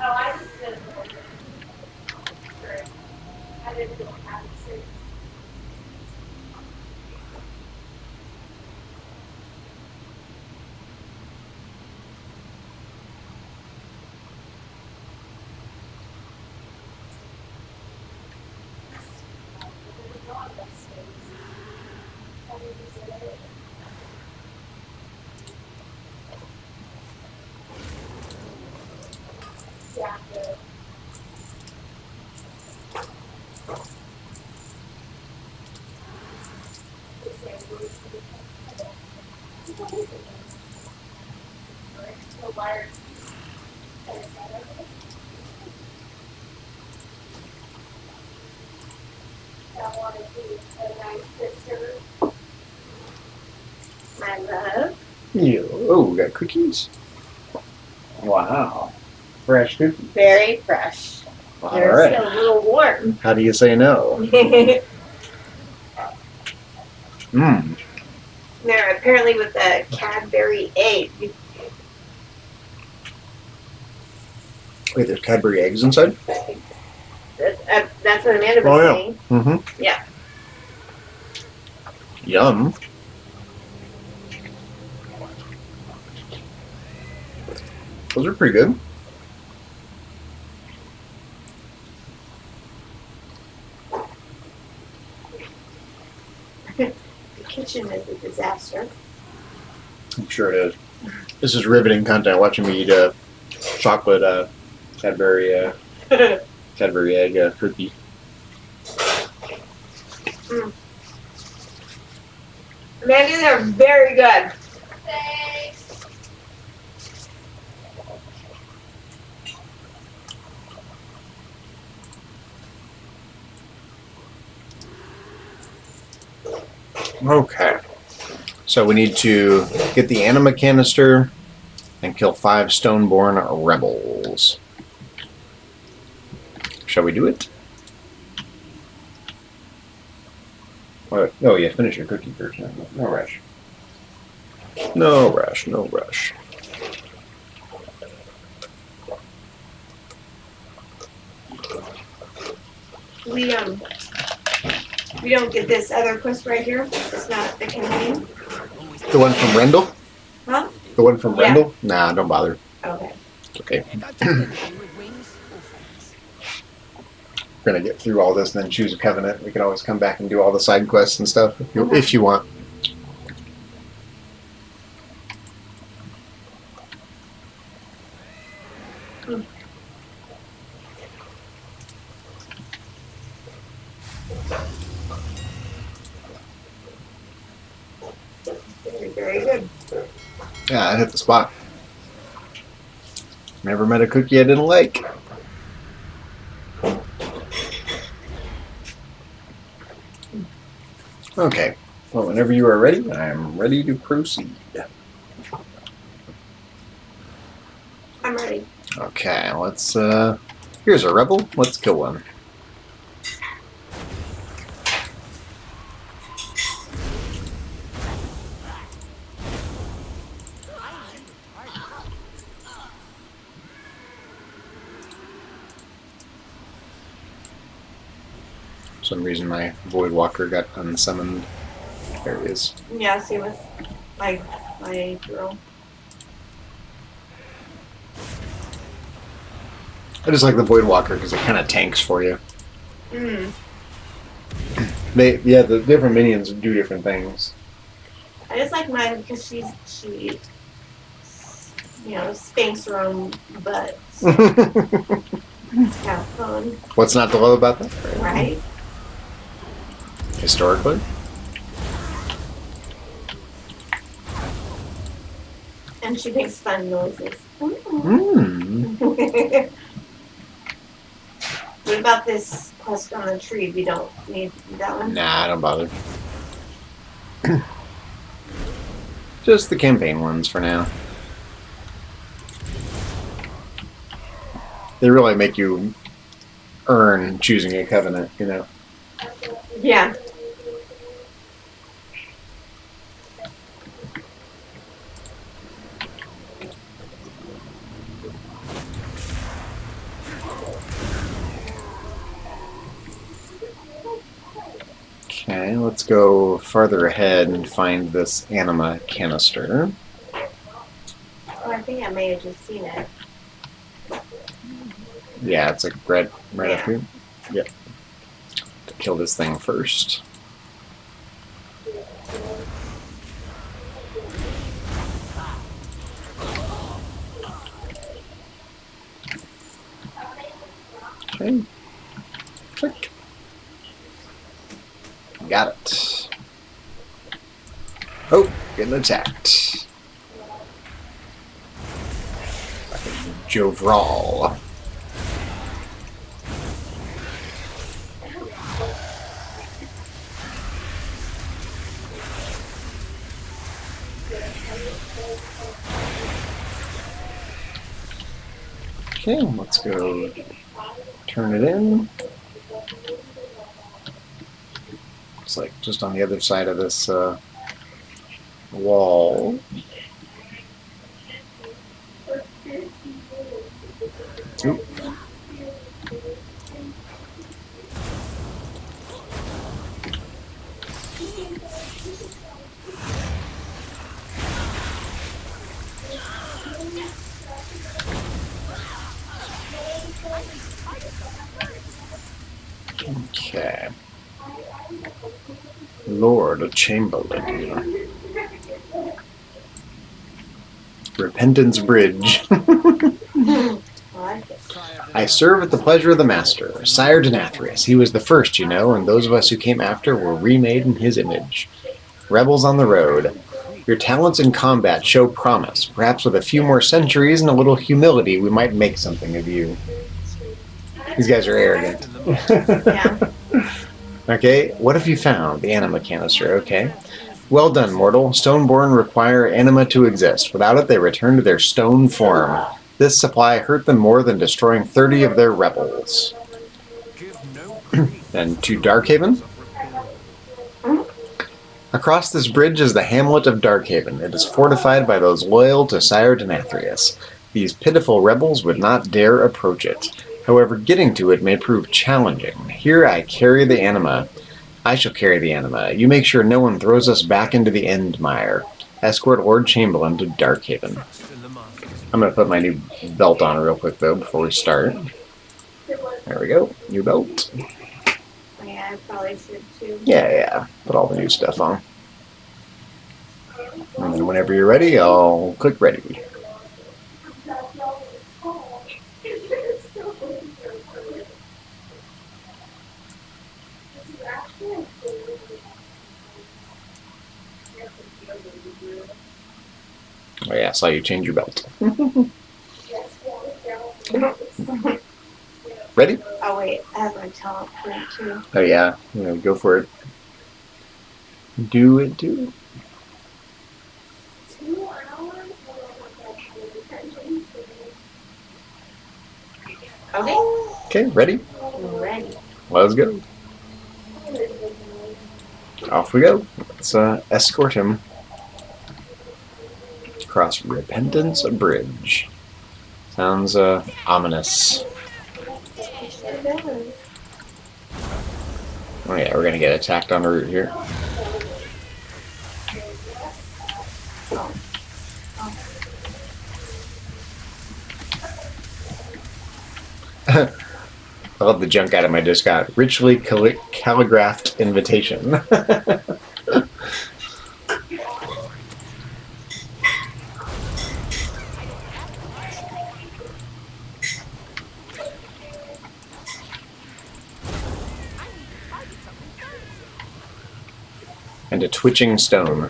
Oh, I just did a little bit. I didn't really have it serious. Yeah, good. I want to be a nice sister. My love. Yeah. Oh, we got cookies. Wow. Fresh cookies. Very fresh. All They're right. still a little warm. How do you say no? Mmm. They're apparently with a Cadbury egg. Wait, there's Cadbury eggs inside? That's what Amanda was saying. Mm-hmm. Yeah. Yum. Those are pretty good. The kitchen is a disaster. I'm sure it is. This is riveting content, watching me eat a chocolate Cadbury Cadbury egg cookie. Amanda, these are very good. Thanks. Okay. So we need to get the anima canister and kill 5 Stoneborn rebels. Shall we do it? Oh yeah, finish your cookie first. No rush. No rush, no rush. We don't get this other quest right here. It's not the campaign. The one from Rendell? Huh? The one from Yeah. Rendell? Nah, don't bother. Okay. It's okay. We're gonna get through all this and then choose a covenant. We can always come back and do all the side quests and stuff if you want. Very good. Yeah, I hit the spot. Never met a cookie I didn't like. Okay. Well, whenever you are ready, I am ready to proceed. I'm ready. Okay, let's here's a rebel. Let's kill one. For some reason my Void Walker got unsummoned. There he is. Yeah, see with my girl. I just like the Void Walker because it kind of tanks for you. Mm. The different minions do different things. I just like mine because she spanks her own butt. It's kind of fun. What's not to love about that? Right? Historically. And she makes fun noises. Mm. What about this quest on the tree? We don't need that one? Nah, don't bother. Just the campaign ones for now. They really make you earn choosing a covenant, you know? Yeah. Okay, let's go farther ahead and find this anima canister. Oh, I think I may have just seen it. Yeah, it's like right up here. Yep. To kill this thing first. Okay. Click. Got it. Oh, getting attacked. Jovral. Okay, let's go turn it in. It's like just on the other side of this wall. Oop. Okay. Lord Chamberlain. Repentance Bridge. I serve at the pleasure of the Master, Sire Denathrius. He was the first, you know, and those of us who came after were remade in his image. Rebels on the road. Your talents in combat show promise. Perhaps with a few more centuries and a little humility, we might make something of you. These guys are arrogant. Yeah. Okay, what have you found? The anima canister, okay. Well done, mortal. Stoneborn require anima to exist. Without it, they return to their stone form. This supply hurt them more than destroying 30 of their rebels. Then to Darkhaven. Across this bridge is the hamlet of Darkhaven. It is fortified by those loyal to Sire Denathrius. These pitiful rebels would not dare approach it. However, getting to it may prove challenging. Here I carry the anima. I shall carry the anima. You make sure no one throws us back into the Endmire. Escort Lord Chamberlain to Darkhaven. I'm going to put my new belt on real quick, though, before we start. There we go. New belt. Yeah, I probably should too. Yeah. Put all the new stuff on. And then whenever you're ready, I'll click ready. Oh yeah, I saw you change your belt. Ready? Oh wait, I have my talent print too. Oh yeah, go for it. Do it. Okay. Okay, ready? Ready. Let's go. Off we go. Let's escort him across Repentance Bridge. Sounds ominous. It sure does. Oh yeah, we're gonna get attacked en route here. I love the junk out of my disc got richly calligraphed invitation. And a twitching stone.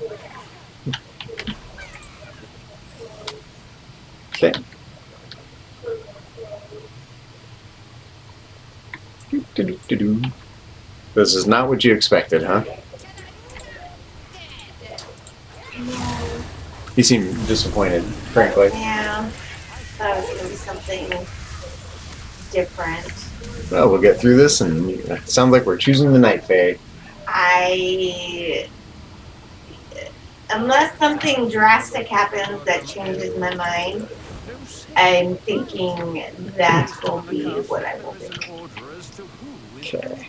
Okay. This is not what you expected, huh? You seem disappointed, frankly. Yeah. Thought it was gonna be something different. Well, we'll get through this, and it sounds like we're choosing the Night Fae. Unless something drastic happens that changes my mind, I'm thinking that will be what I will do. Okay.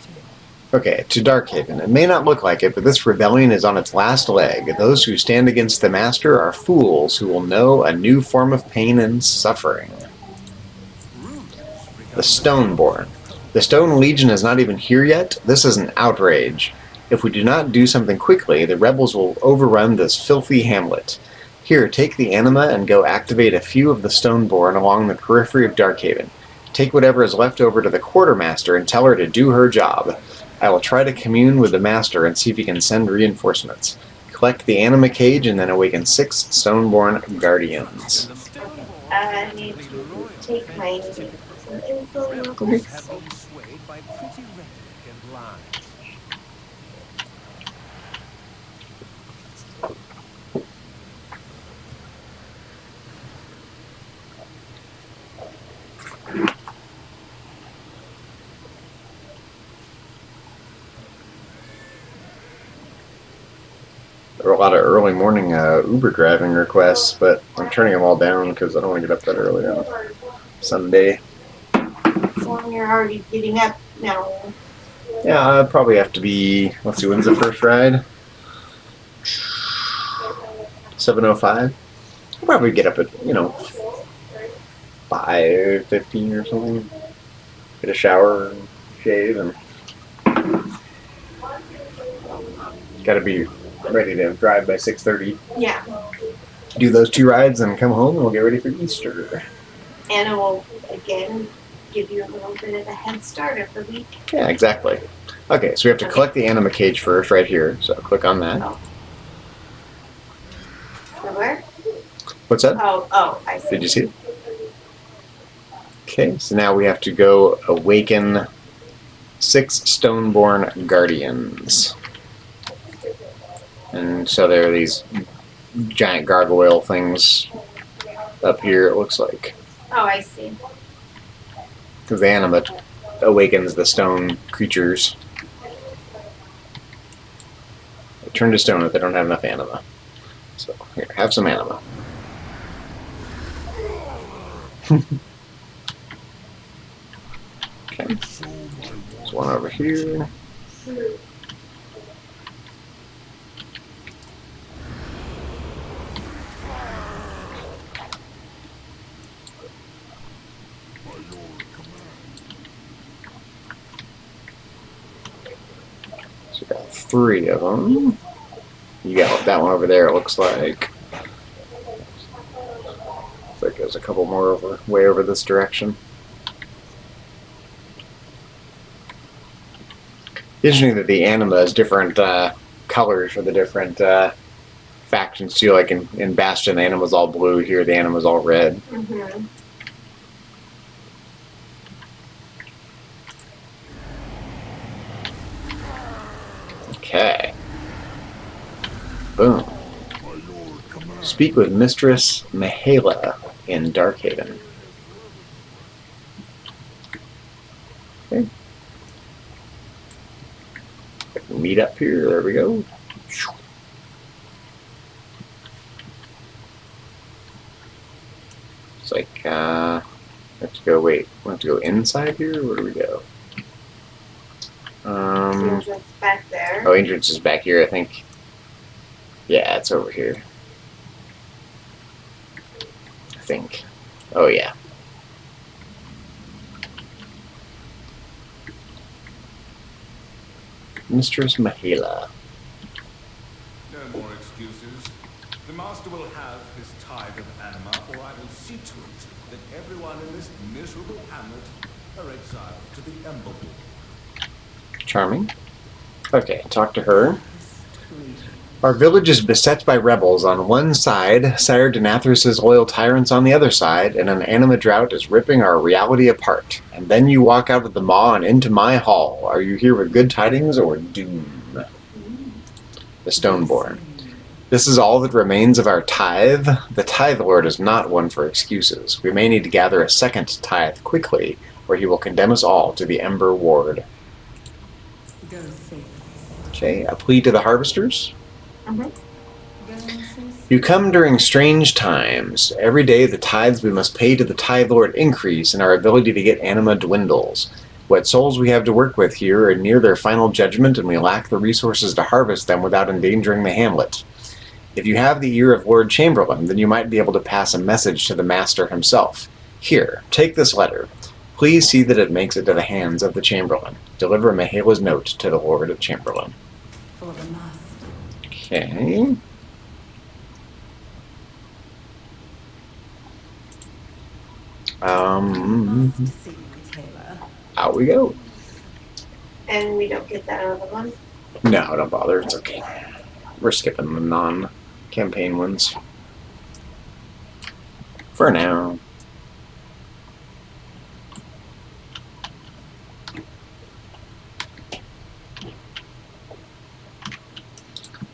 Okay, to Darkhaven. It may not look like it, but this rebellion is on its last leg. Those who stand against the Master are fools who will know a new form of pain and suffering. The Stoneborn. The Stone Legion is not even here yet. This is an outrage. If we do not do something quickly, the rebels will overrun this filthy hamlet. Here, take the anima and go activate a few of the Stoneborn along the periphery of Darkhaven. Take whatever is left over to the Quartermaster and tell her to do her job. I will try to commune with the Master and see if he can send reinforcements. Collect the anima cage and then awaken 6 Stoneborn Guardians. I need to take my insulin. Have been swayed by pretty rhetoric and lies. There are a lot of early morning Uber driving requests, but I'm turning them all down because I don't want to get up that early on Sunday. Well, you're already getting up now. Yeah, I'd probably have to be, let's see, when's the first ride? 7:05. I'll probably get up at, 5:15 or something. Get a shower and shave, and gotta be ready to drive by 6:30. Yeah. Do those 2 rides and come home, and we'll get ready for Easter. And it will, again, give you a little bit of a head start of the week. Yeah, exactly. Okay, so we have to collect the anima cage first, right here. So click on that. Oh. Where? What's that? Oh, I see. Did you see it? Okay, so now we have to go awaken 6 Stoneborn Guardians. And so there are these giant gargoyle things up here, it looks like. Oh, I see. Because the anima awakens the stone creatures. They turn to stone if they don't have enough anima. So, here, have some anima. Okay. There's one over here. So we got 3 of them. You got that one over there, it looks like. Looks like there's a couple more over, way over this direction. Interesting that the anima is different colors for the different factions too. Like in Bastion, the anima's all blue. Here, the anima's all red. Mm-hmm. Okay. Boom. Speak with Mistress Mihaela in Darkhaven. Okay. Meet up here. There we go. It's like, I have to go, wait, we have to go inside here? Where do we go? entrance back there. Oh, entrance is back here, I think. Yeah, it's over here. I think. Oh, yeah. Mistress Mahela. No more excuses. The master will have his tithe of anima, or I will see to it that everyone in this miserable hamlet are exiled to the Emberwood. Charming. Okay, talk to her. Our village is beset by rebels on one side, Sire Denathrius' loyal tyrants on the other side, and an anima drought is ripping our reality apart. And then you walk out of the maw and into my hall. Are you here with good tidings or doom? The Stoneborn. This is all that remains of our tithe. The Tithe Lord is not one for excuses. We may need to gather a second tithe quickly, or he will condemn us all to the Ember Ward. Okay, a plea to the harvesters. You come during strange times. Every day the tithes we must pay to the Tithe Lord increase, and our ability to get anima dwindles. What souls we have to work with here are near their final judgment, and we lack the resources to harvest them without endangering the hamlet. If you have the ear of Lord Chamberlain, then you might be able to pass a message to the Master himself. Here, take this letter. Please see that it makes it to the hands of the Chamberlain. Deliver Mahela's note to the Lord Chamberlain. Okay. Out we go. And we don't get that other one? No, don't bother. It's okay. We're skipping the non-campaign ones. For now.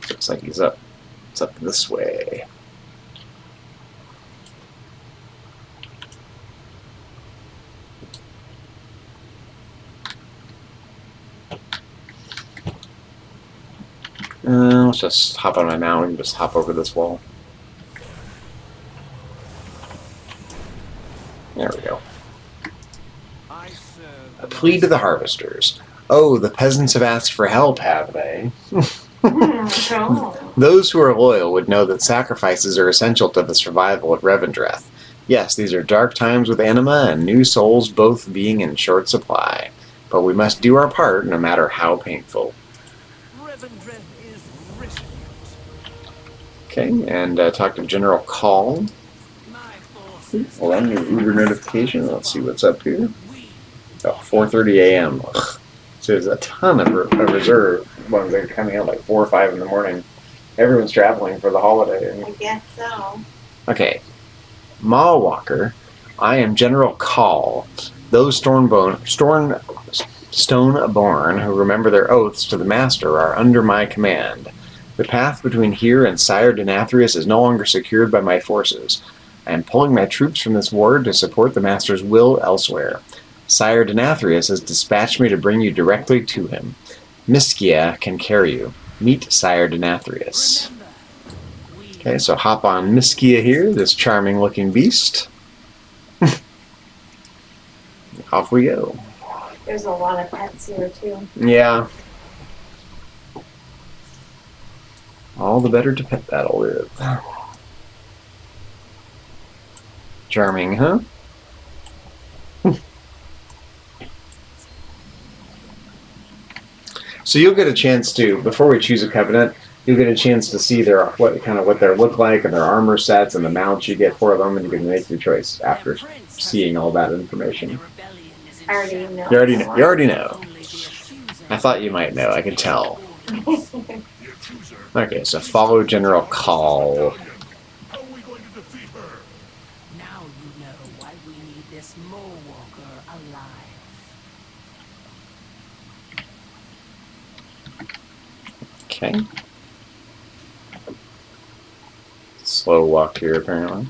Looks like he's up. It's up this way. Let's just hop on my mount and just hop over this wall. There we go. A plea to the harvesters. Oh, the peasants have asked for help, have they? Those who are loyal would know that sacrifices are essential to the survival of Revendreth. Yes, these are dark times with anima and new souls both being in short supply. But we must do our part, no matter how painful. Okay, and talk to General Call. Hold on, new Uber notification. Let's see what's up here. Oh, 4:30 a.m. Ugh. So there's a ton of reserve ones that are coming out like 4 or 5 in the morning. Everyone's traveling for the holiday. I guess so. Okay. Maw Walker, I am General Call. Those Stoneborn who remember their oaths to the Master are under my command. The path between here and Sire Denathrius is no longer secured by my forces. I am pulling my troops from this ward to support the Master's will elsewhere. Sire Denathrius has dispatched me to bring you directly to him. Miskia can carry you. Meet Sire Denathrius. Okay, so hop on Miskia here, this charming-looking beast. Off we go. There's a lot of pets here, too. Yeah. All the better to pet battle with. Charming, huh? So you'll get a chance to, before we choose a covenant, you'll get a chance to see what they look like and their armor sets and the mounts you get for them, and you can make your choice after seeing all that information. I already know. You already know. I thought you might know. I can tell. Okay, so follow General Call. How are we going to defeat her? Now you know why we need this Mole Walker alive. Okay. Slow walk here, apparently.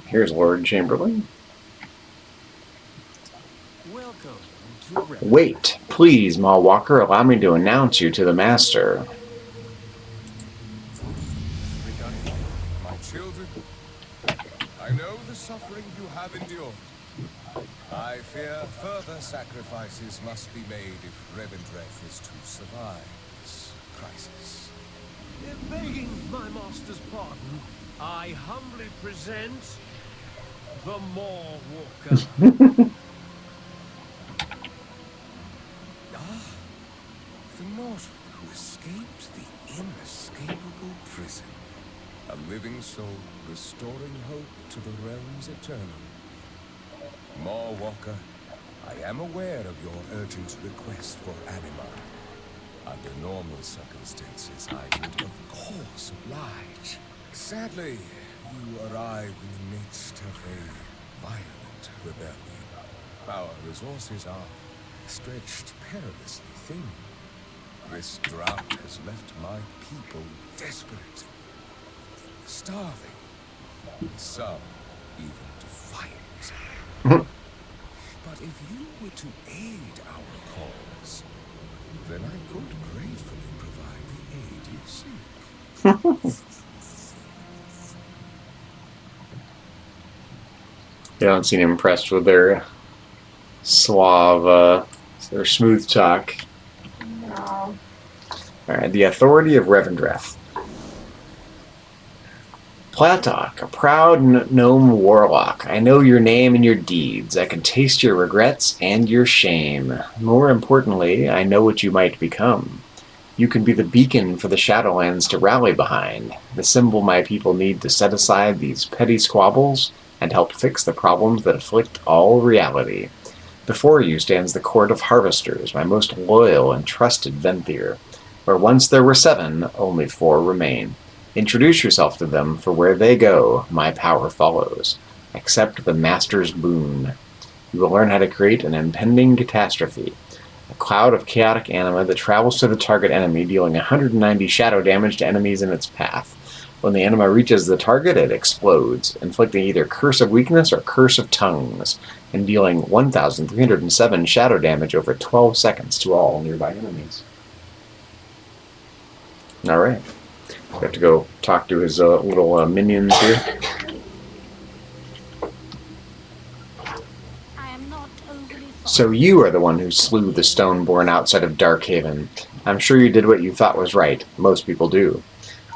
Here's Lord Chamberlain. Wait, please, Maw Walker, allow me to announce you to the Master. My children, I know the suffering you have endured. I I fear further sacrifices must be made if Revendreth is to survive this crisis. Begging my master's pardon, I humbly present the Maw Walker. The mortal who escaped the inescapable prison. A living soul restoring hope to the realms eternal. Maw Walker, I am aware of your urgent request for anima. Under normal circumstances, I would of course oblige. Sadly, you arrive in the midst of a violent rebellion. Our resources are stretched perilously thin. This drought has left my people desperate, starving, some even defiant. But if you were to aid our cause, then I could gratefully provide the aid you seek. You don't seem impressed with their suave, their smooth talk. No. Alright, the authority of Revendreth. Platok, a proud gnome warlock. I know your name and your deeds. I can taste your regrets and your shame. More importantly, I know what you might become. You can be the beacon for the Shadowlands to rally behind, the symbol my people need to set aside these petty squabbles and help fix the problems that afflict all reality. Before you stands the Court of Harvesters, my most loyal and trusted Venthyr. Where once there were 7, only 4 remain. Introduce yourself to them, for where they go, my power follows. Accept the Master's boon. You will learn how to create an impending catastrophe. A cloud of chaotic anima that travels to the target enemy, dealing 190 shadow damage to enemies in its path. When the anima reaches the target, it explodes, inflicting either Curse of Weakness or Curse of Tongues, and dealing 1,307 shadow damage over 12 seconds to all nearby enemies. Alright. We have to go talk to his little minions here. So you are the one who slew the Stoneborn outside of Darkhaven. I'm sure you did what you thought was right. Most people do.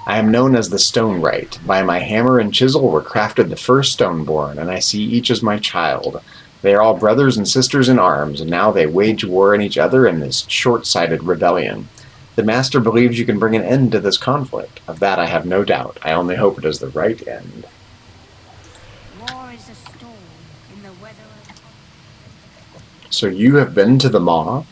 I am known as the Stonewright. By my hammer and chisel were crafted the first Stoneborn, and I see each as my child. They are all brothers and sisters in arms, and now they wage war on each other in this short-sighted rebellion. The Master believes you can bring an end to this conflict. Of that I have no doubt. I only hope it is the right end. War is a storm in the weather of... So you have been to the Maw?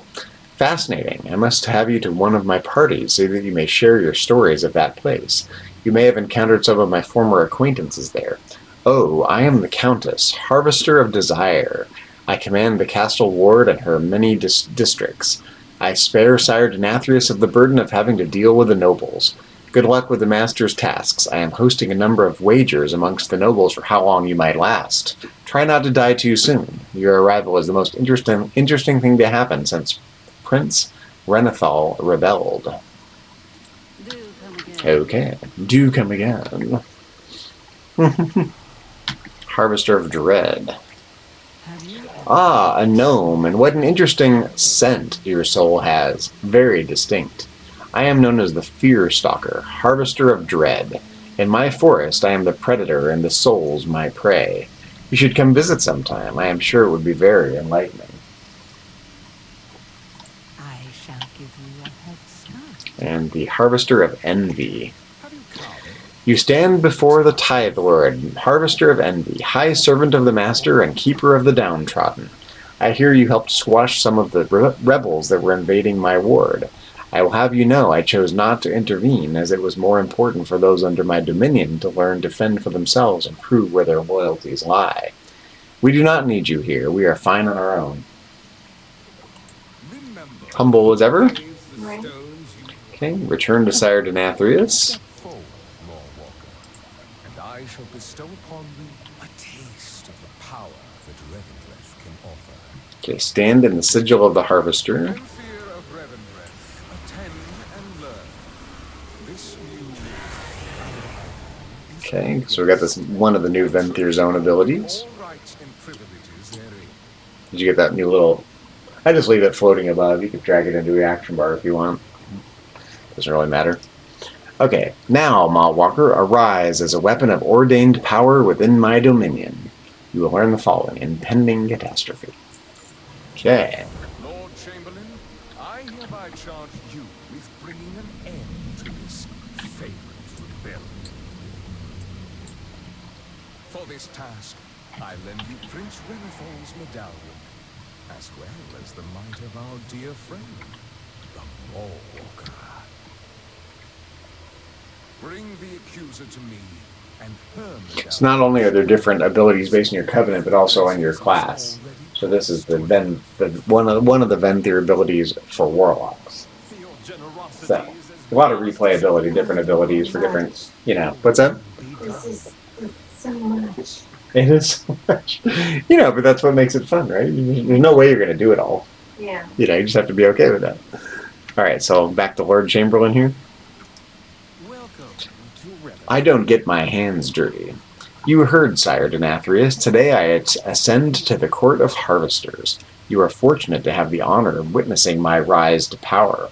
Fascinating. I must have you to one of my parties so that you may share your stories of that place. You may have encountered some of my former acquaintances there. Oh, I am the Countess, Harvester of Desire. I command the Castle Ward and her many districts. I spare Sire Denathrius of the burden of having to deal with the nobles. Good luck with the Master's tasks. I am hosting a number of wagers amongst the nobles for how long you might last. Try not to die too soon. Your arrival is the most interesting thing to happen since Prince Renethal rebelled. Do come again. Okay, do come again. Harvester of Dread. Ah, a gnome, and what an interesting scent your soul has. Very distinct. I am known as the Fear Stalker, Harvester of Dread. In my forest, I am the predator, and the souls my prey. You should come visit sometime. I am sure it would be very enlightening. I shall give you a head start. And the Harvester of Envy. You stand before the Tithe Lord, Harvester of Envy, High Servant of the Master and Keeper of the Downtrodden. I hear you helped squash some of the rebels that were invading my ward. I will have you know I chose not to intervene, as it was more important for those under my dominion to learn to fend for themselves and prove where their loyalties lie. We do not need you here. We are fine on our own. Humble as ever. Right. Okay, return to Sire Denathrius. I shall bestow upon you a taste of the power that Revendreth can offer. Okay, stand in the sigil of the Harvester. Fear of Revendreth, attend and learn. This new... Okay, so we got this one of the new Venthyr Zone abilities. All rights and privileges therein. Did you get that new little... I just leave it floating above. You can drag it into the action bar if you want. Doesn't really matter. Okay, now, Mawwalker, arise as a weapon of ordained power within my dominion. You will learn the following: impending catastrophe. Okay. Lord Chamberlain, I hereby charge you with bringing an end to this fabled rebellion. For this task, I lend you Prince Renethor's medallion, as well as the might of our dear friend, the Mawwalker. Bring the accuser to me, and her medallion. So not only are there different abilities based on your covenant, but also on your class. So this is one of the Venthyr abilities for warlocks. So a lot of replayability, different abilities for different, you know. What's that? This is so much. It is so much. You know, but that's what makes it fun, right? There's no way you're going to do it all. Yeah. You know, you just have to be okay with that. All right, so back to Lord Chamberlain here. I don't get my hands dirty. You heard, Sire Denathrius. Today I ascend to the Court of Harvesters. You are fortunate to have the honor of witnessing my rise to power.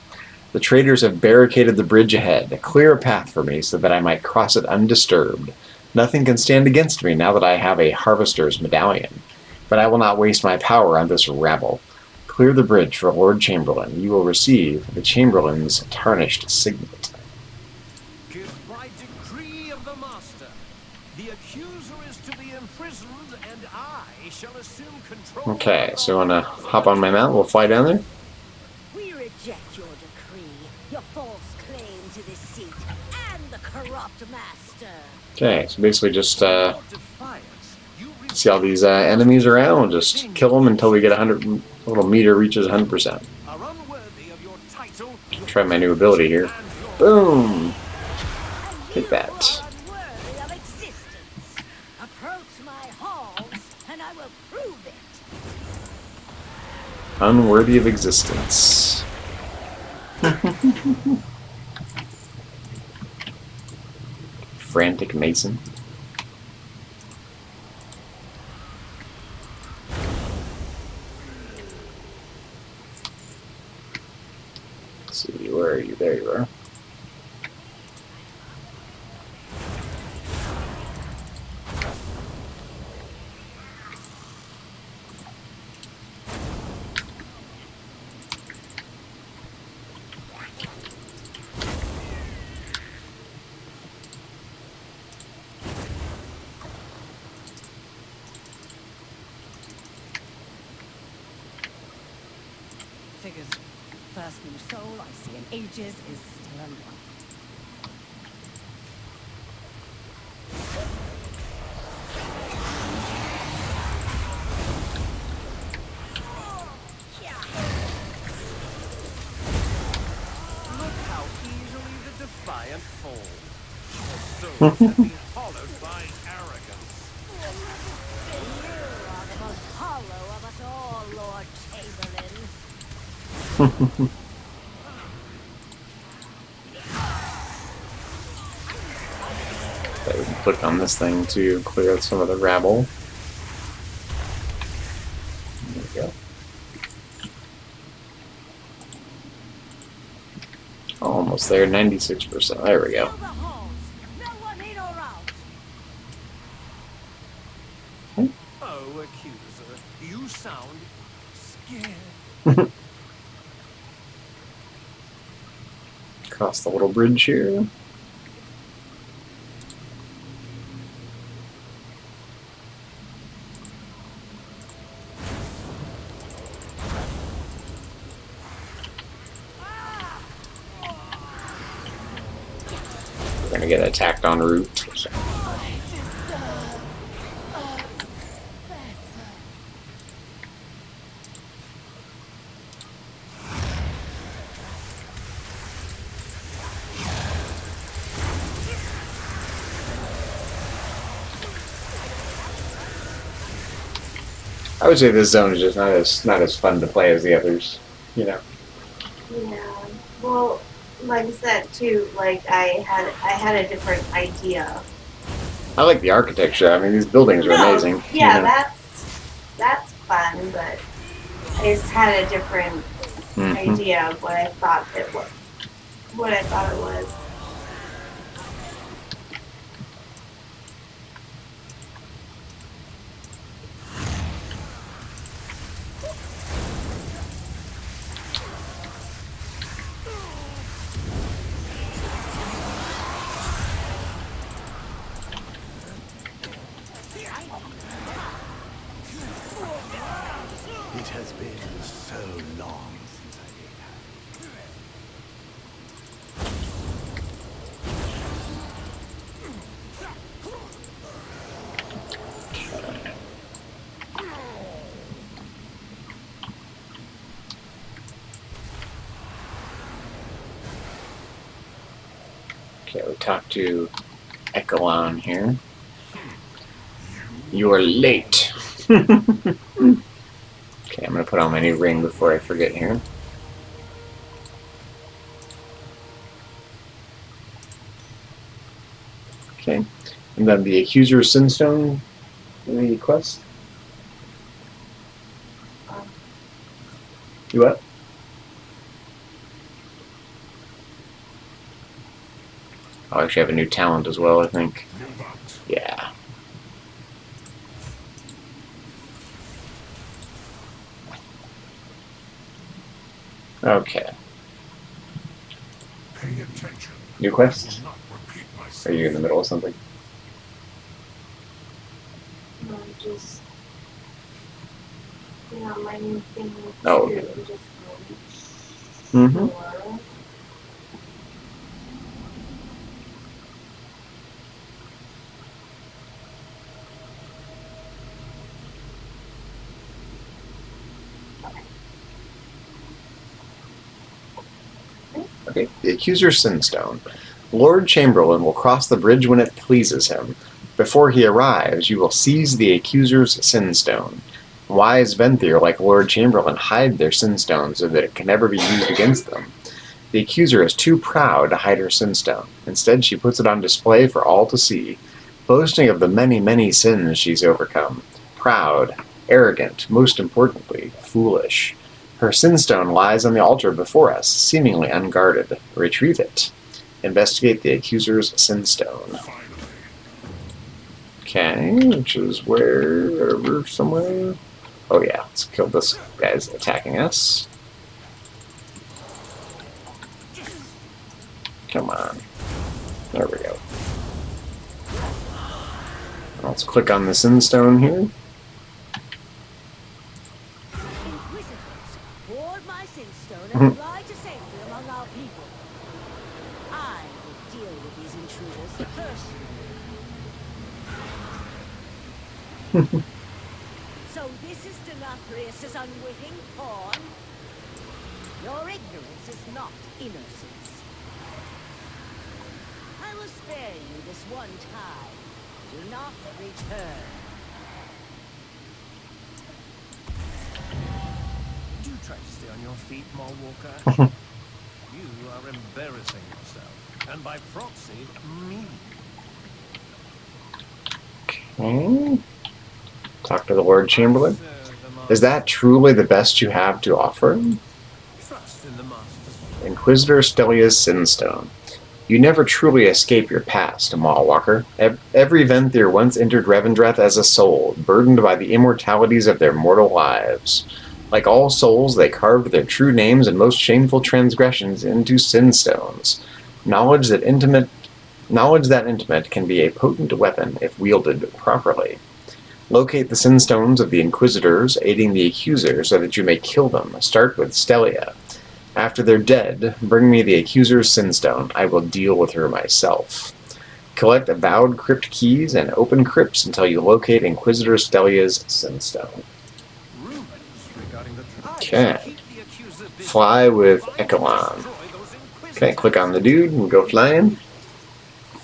The traitors have barricaded the bridge ahead, clear a path for me so that I might cross it undisturbed. Nothing can stand against me now that I have a Harvester's medallion. But I will not waste my power on this rabble. Clear the bridge for Lord Chamberlain. You will receive the Chamberlain's tarnished signet. By decree of the Master, the accuser is to be imprisoned, and I shall assume control. Okay, so you want to hop on my mount? We'll fly down there? We reject your decree, your false claim to this seat, and the corrupt master. Okay, so basically just see all these enemies around. We'll just kill them until we get 100. Little meter reaches 100%. Try my new ability here. Boom! Take that. Unworthy of existence. Frantic Mason. Let's see, where are you? There you are. Figures. First new soul I see in ages is still alive. Look how easily the defiant fall. Their souls have been hollowed by arrogance. You are the most hollow of us all, Lord Chamberlain. Okay, we can click on this thing to clear out some of the rabble. There we go. Almost there, 96%. There we go. Oh, accuser, you sound scared. Across the little bridge here. We're gonna get attacked en route. So. I would say this zone is just not as fun to play as the others, you know. Yeah. Well, like I said too, like I had a different idea. I like the architecture. I mean, these buildings are amazing. Yeah, you know? that's fun, but I just had a different idea of what I thought it was. What I thought it was. It has been so long since I ate her. Okay, we talked to Echelon here. You are late. Okay, I'm gonna put on my new ring before I forget here. Okay, and then the Accuser's Sinstone, the quest. You what? I'll actually have a new talent as well, I think. Yeah. Okay. Pay attention. New quest? Not repeat myself. Are you in the middle of something? No, just my new thing. Oh, okay. Mm-hmm. Okay, the Accuser's Sinstone. Lord Chamberlain will cross the bridge when it pleases him. Before he arrives, you will seize the Accuser's Sinstone. Wise Venthyr, like Lord Chamberlain, hide their Sinstone so that it can never be used against them. The Accuser is too proud to hide her Sinstone. Instead, she puts it on display for all to see, boasting of the many, many sins she's overcome. Proud, arrogant, most importantly, foolish. Her Sinstone lies on the altar before us, seemingly unguarded. Retrieve it. Investigate the Accuser's Sinstone. Okay, which is wherever, somewhere. Oh yeah, let's kill this guy's attacking us. Come on. There we go. Let's click on the Sinstone here. And fly to safety among our people. I will deal with these intruders personally. So this is Denathrius' unwitting pawn? Your ignorance is not innocence. I will spare you this one time. Do not return. Do try to stay on your feet, Mole Walker. You are embarrassing yourself, and by proxy, me. Okay. Talk to the Lord Chamberlain. Is that truly the best you have to offer? Trust in the Master's Inquisitor Stellia's Sinstone. You never truly escape your past, Mallwalker. Every Venthyr once entered Revendreth as a soul, burdened by the immortalities of their mortal lives. Like all souls, they carved their true names and most shameful transgressions into Sinstones. Knowledge that intimate can be a potent weapon if wielded properly. Locate the Sinstones of the Inquisitors, aiding the Accuser so that you may kill them. Start with Stellia. After they're dead, bring me the Accuser's Sinstone. I will deal with her myself. Collect avowed crypt keys and open crypts until you locate Inquisitor Stellia's Sinstone. Okay. Fly with Echelon. Okay, click on the dude and go flying.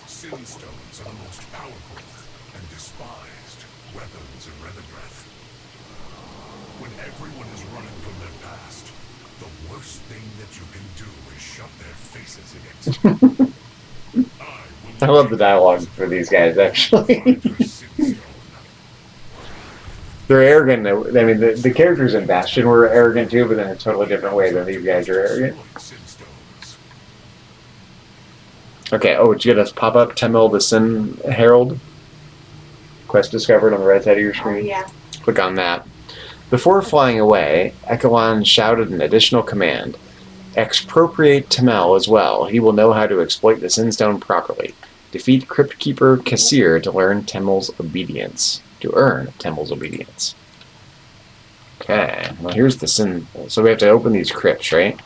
Sinstones are the most powerful and despised weapons in Revendreth. When everyone is running from their past, the worst thing that you can do is shove their faces in it. I love the dialogue for these guys, actually. They're arrogant. I mean, the characters in Bastion were arrogant too, but in a totally different way than these guys are arrogant. Okay, oh, did you get us pop up Temel the Sin Herald? Quest discovered on the right side of your screen? Oh, yeah. Click on that. Before flying away, Ekelon shouted an additional command. Expropriate Temel as well. He will know how to exploit the Sinstone properly. Defeat Crypt Keeper Kassir to learn Temel's obedience. To earn Temel's obedience. Okay, well here's the Sin. So we have to open these crypts, right?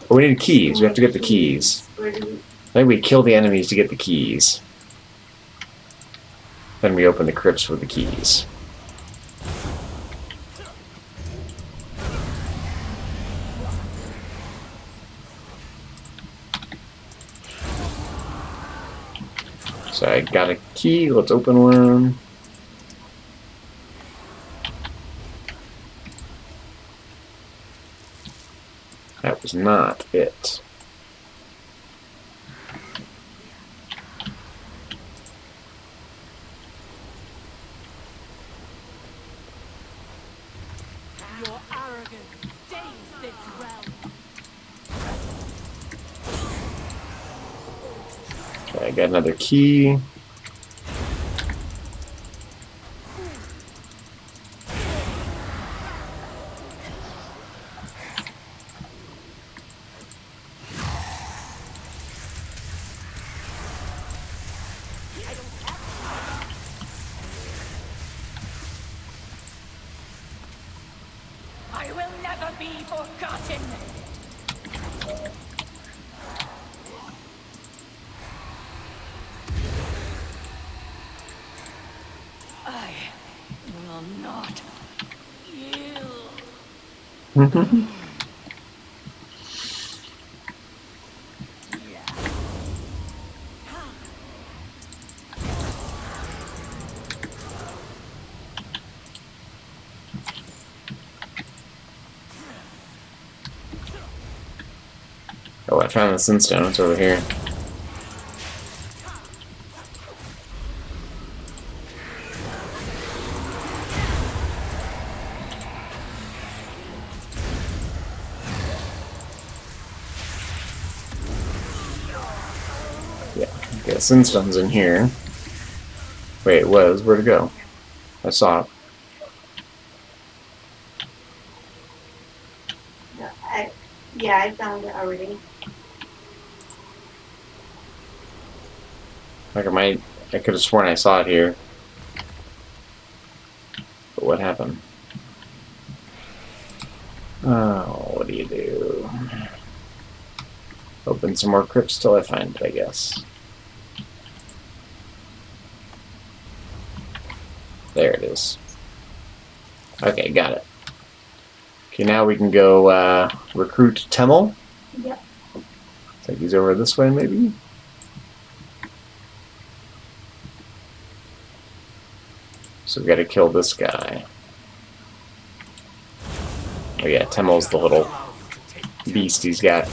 Oh, we need keys. We have to get the keys. I think we kill the enemies to get the keys. Then we open the crypts with the keys. So I got a key. Let's open one. That was not it. Your arrogance stains this realm. Okay, I got another key. I will never be forgotten. I will not yield. Oh, I found the Sinstone. It's over here. Yeah, okay, Sinstone's in here. Wait, it was. Where'd it go? I saw it. No, yeah, I found it already. Like I could have sworn I saw it here. But what happened? Oh, what do you do? Open some more crypts till I find it, I guess. There it is. Okay, got it. Okay, now we can go recruit Temel. Yep. I think he's over this way, maybe? So we gotta kill this guy. Oh yeah, Temel's the little beast he's got.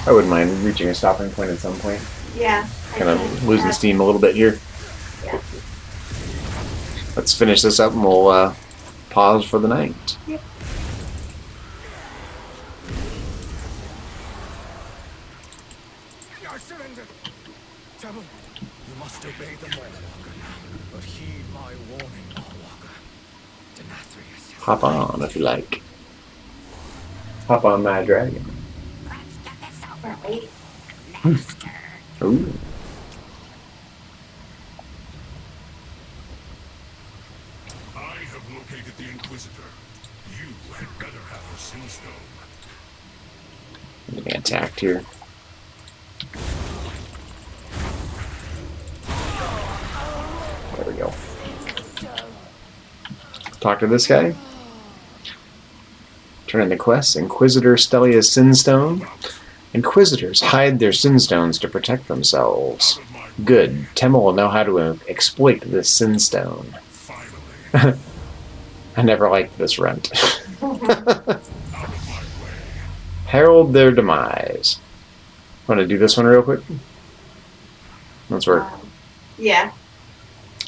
I wouldn't mind reaching a stopping point at some point. Yeah. Kind of losing steam a little bit here. Yeah. Let's finish this up and we'll pause for the night. Yep. I surrender. Temel, you must obey the Mallwalker now, but heed my warning, Mallwalker. Denathrius. Hop on if you like. Hop on my dragon. Right. Ooh. I have located the Inquisitor. You had better have her Sinstone. I'm getting attacked here. There we go. Talk to this guy. Turn in the quest. Inquisitor Stellia's Sinstone. Inquisitors hide their Sinstones to protect themselves. Good. Temel will know how to exploit this Sinstone. I never liked this runt. Herald their demise. Want to do this one real quick? Let's work. Yeah.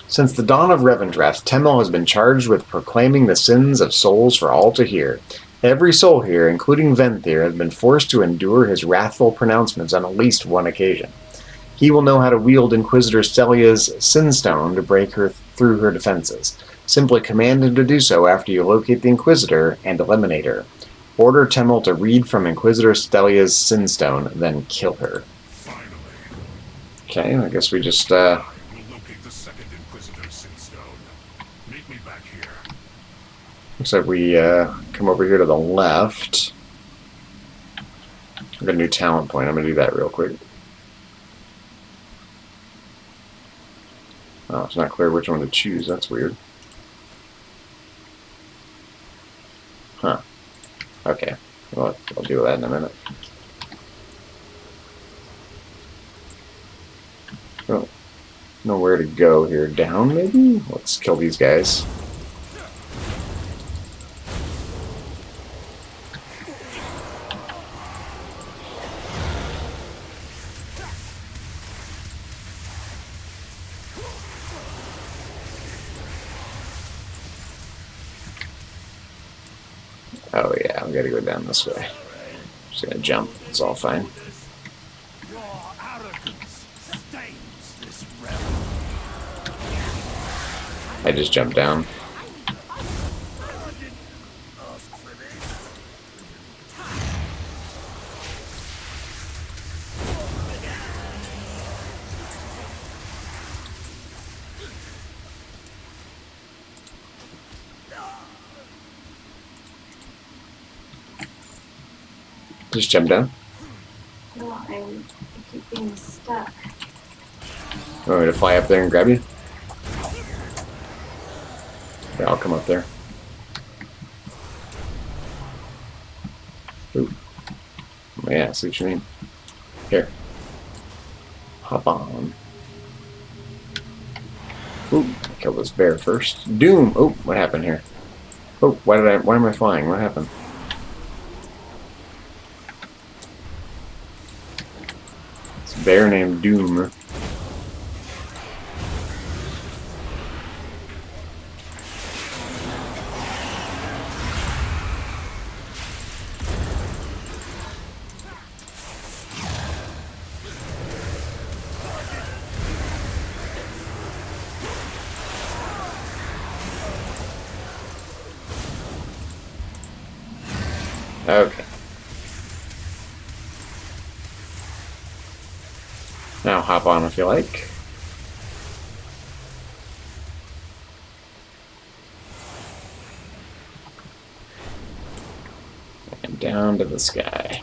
Since the dawn of Revendreth, Temel has been charged with proclaiming the sins of souls for all to hear. Every soul here, including Venthyr, has been forced to endure his wrathful pronouncements on at least one occasion. He will know how to wield Inquisitor Stelia's Sinstone to break her through her defenses. Simply command him to do so after you locate the Inquisitor and eliminate her. Order Temel to read from Inquisitor Stelia's Sinstone, then kill her. Okay, I guess we just, We'll locate the second Inquisitor Sinstone. Meet me back here. looks like we come over here to the left. I've got a new talent point. I'm going to do that real quick. Oh, it's not clear which one to choose. That's weird. Huh. Okay. Well, I'll deal with that in a minute. Oh. Know where to go here. Down, maybe? Let's kill these guys. Oh yeah, we gotta go down this way. Just gonna jump. It's all fine. Your arrogance stains this realm. I just jumped down. Just jump down. No, I keep being stuck. You want me to fly up there and grab you? Yeah, I'll come up there. Ooh. Yeah, I see what you mean. Here. Hop on. Ooh, kill this bear first. Doom! Oh, what happened here? Oh, why am I flying? What happened? It's a bear named Doom. Okay. Now hop on if you like. And down to the sky.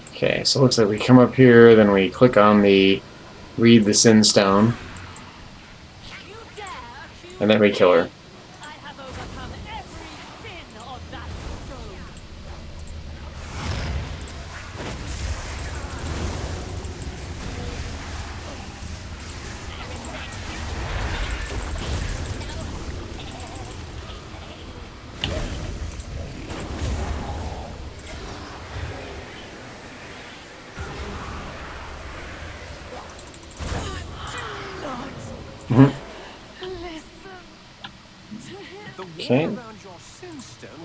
Okay, so it looks like we come up here, then we click on the read the Sin Stone, and then we kill her. Okay.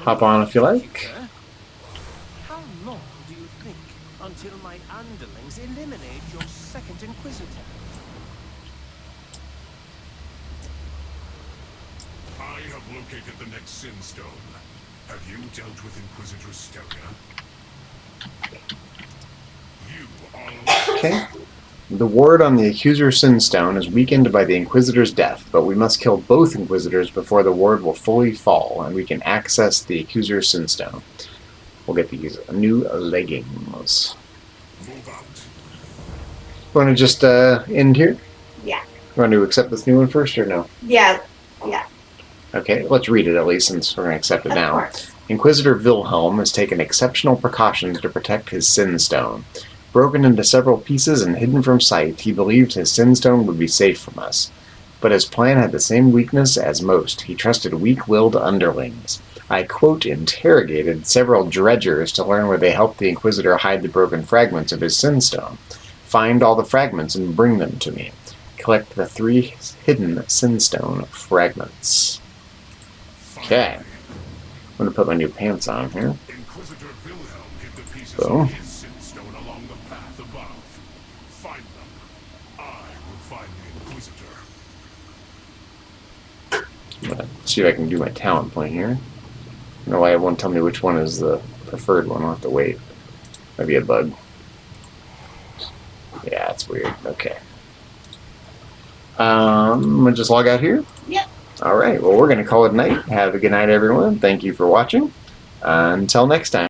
Hop on if you like. How long do you think until my underlings eliminate your second Inquisitor? I have located the next Sin Stone. Have you dealt with Inquisitor Stelia? You are... Okay. The ward on the Accuser Sinstone is weakened by the Inquisitor's death, but we must kill both Inquisitors before the ward will fully fall, and we can access the Accuser Sinstone. We'll get these new leggings. Want to just end here? Yeah. Want to accept this new one first, or no? Yeah. Yeah. Okay, let's read it at least, since we're going to accept it Of now. course. Inquisitor Wilhelm has taken exceptional precautions to protect his Sinstone. Broken into several pieces and hidden from sight, he believed his Sinstone would be safe from us. But his plan had the same weakness as most. He trusted weak-willed underlings. I, quote, interrogated several dredgers to learn where they helped the Inquisitor hide the broken fragments of his Sinstone. Find all the fragments and bring them to me. Collect the 3 hidden Sinstone fragments. Okay. I'm going to put my new pants on here. Inquisitor Wilhelm hid the pieces Boom. of his Sinstone along the path above. Find them. I will find the Inquisitor. I'm going to see if I can do my talent point here. No way, it won't tell me which one is the preferred one. I'll have to wait. Might be a bug. Yeah, it's weird. Okay. I'm going to just log out here. Yep. All right. Well, we're going to call it a night. Have a good night, everyone. Thank you for watching. Until next time.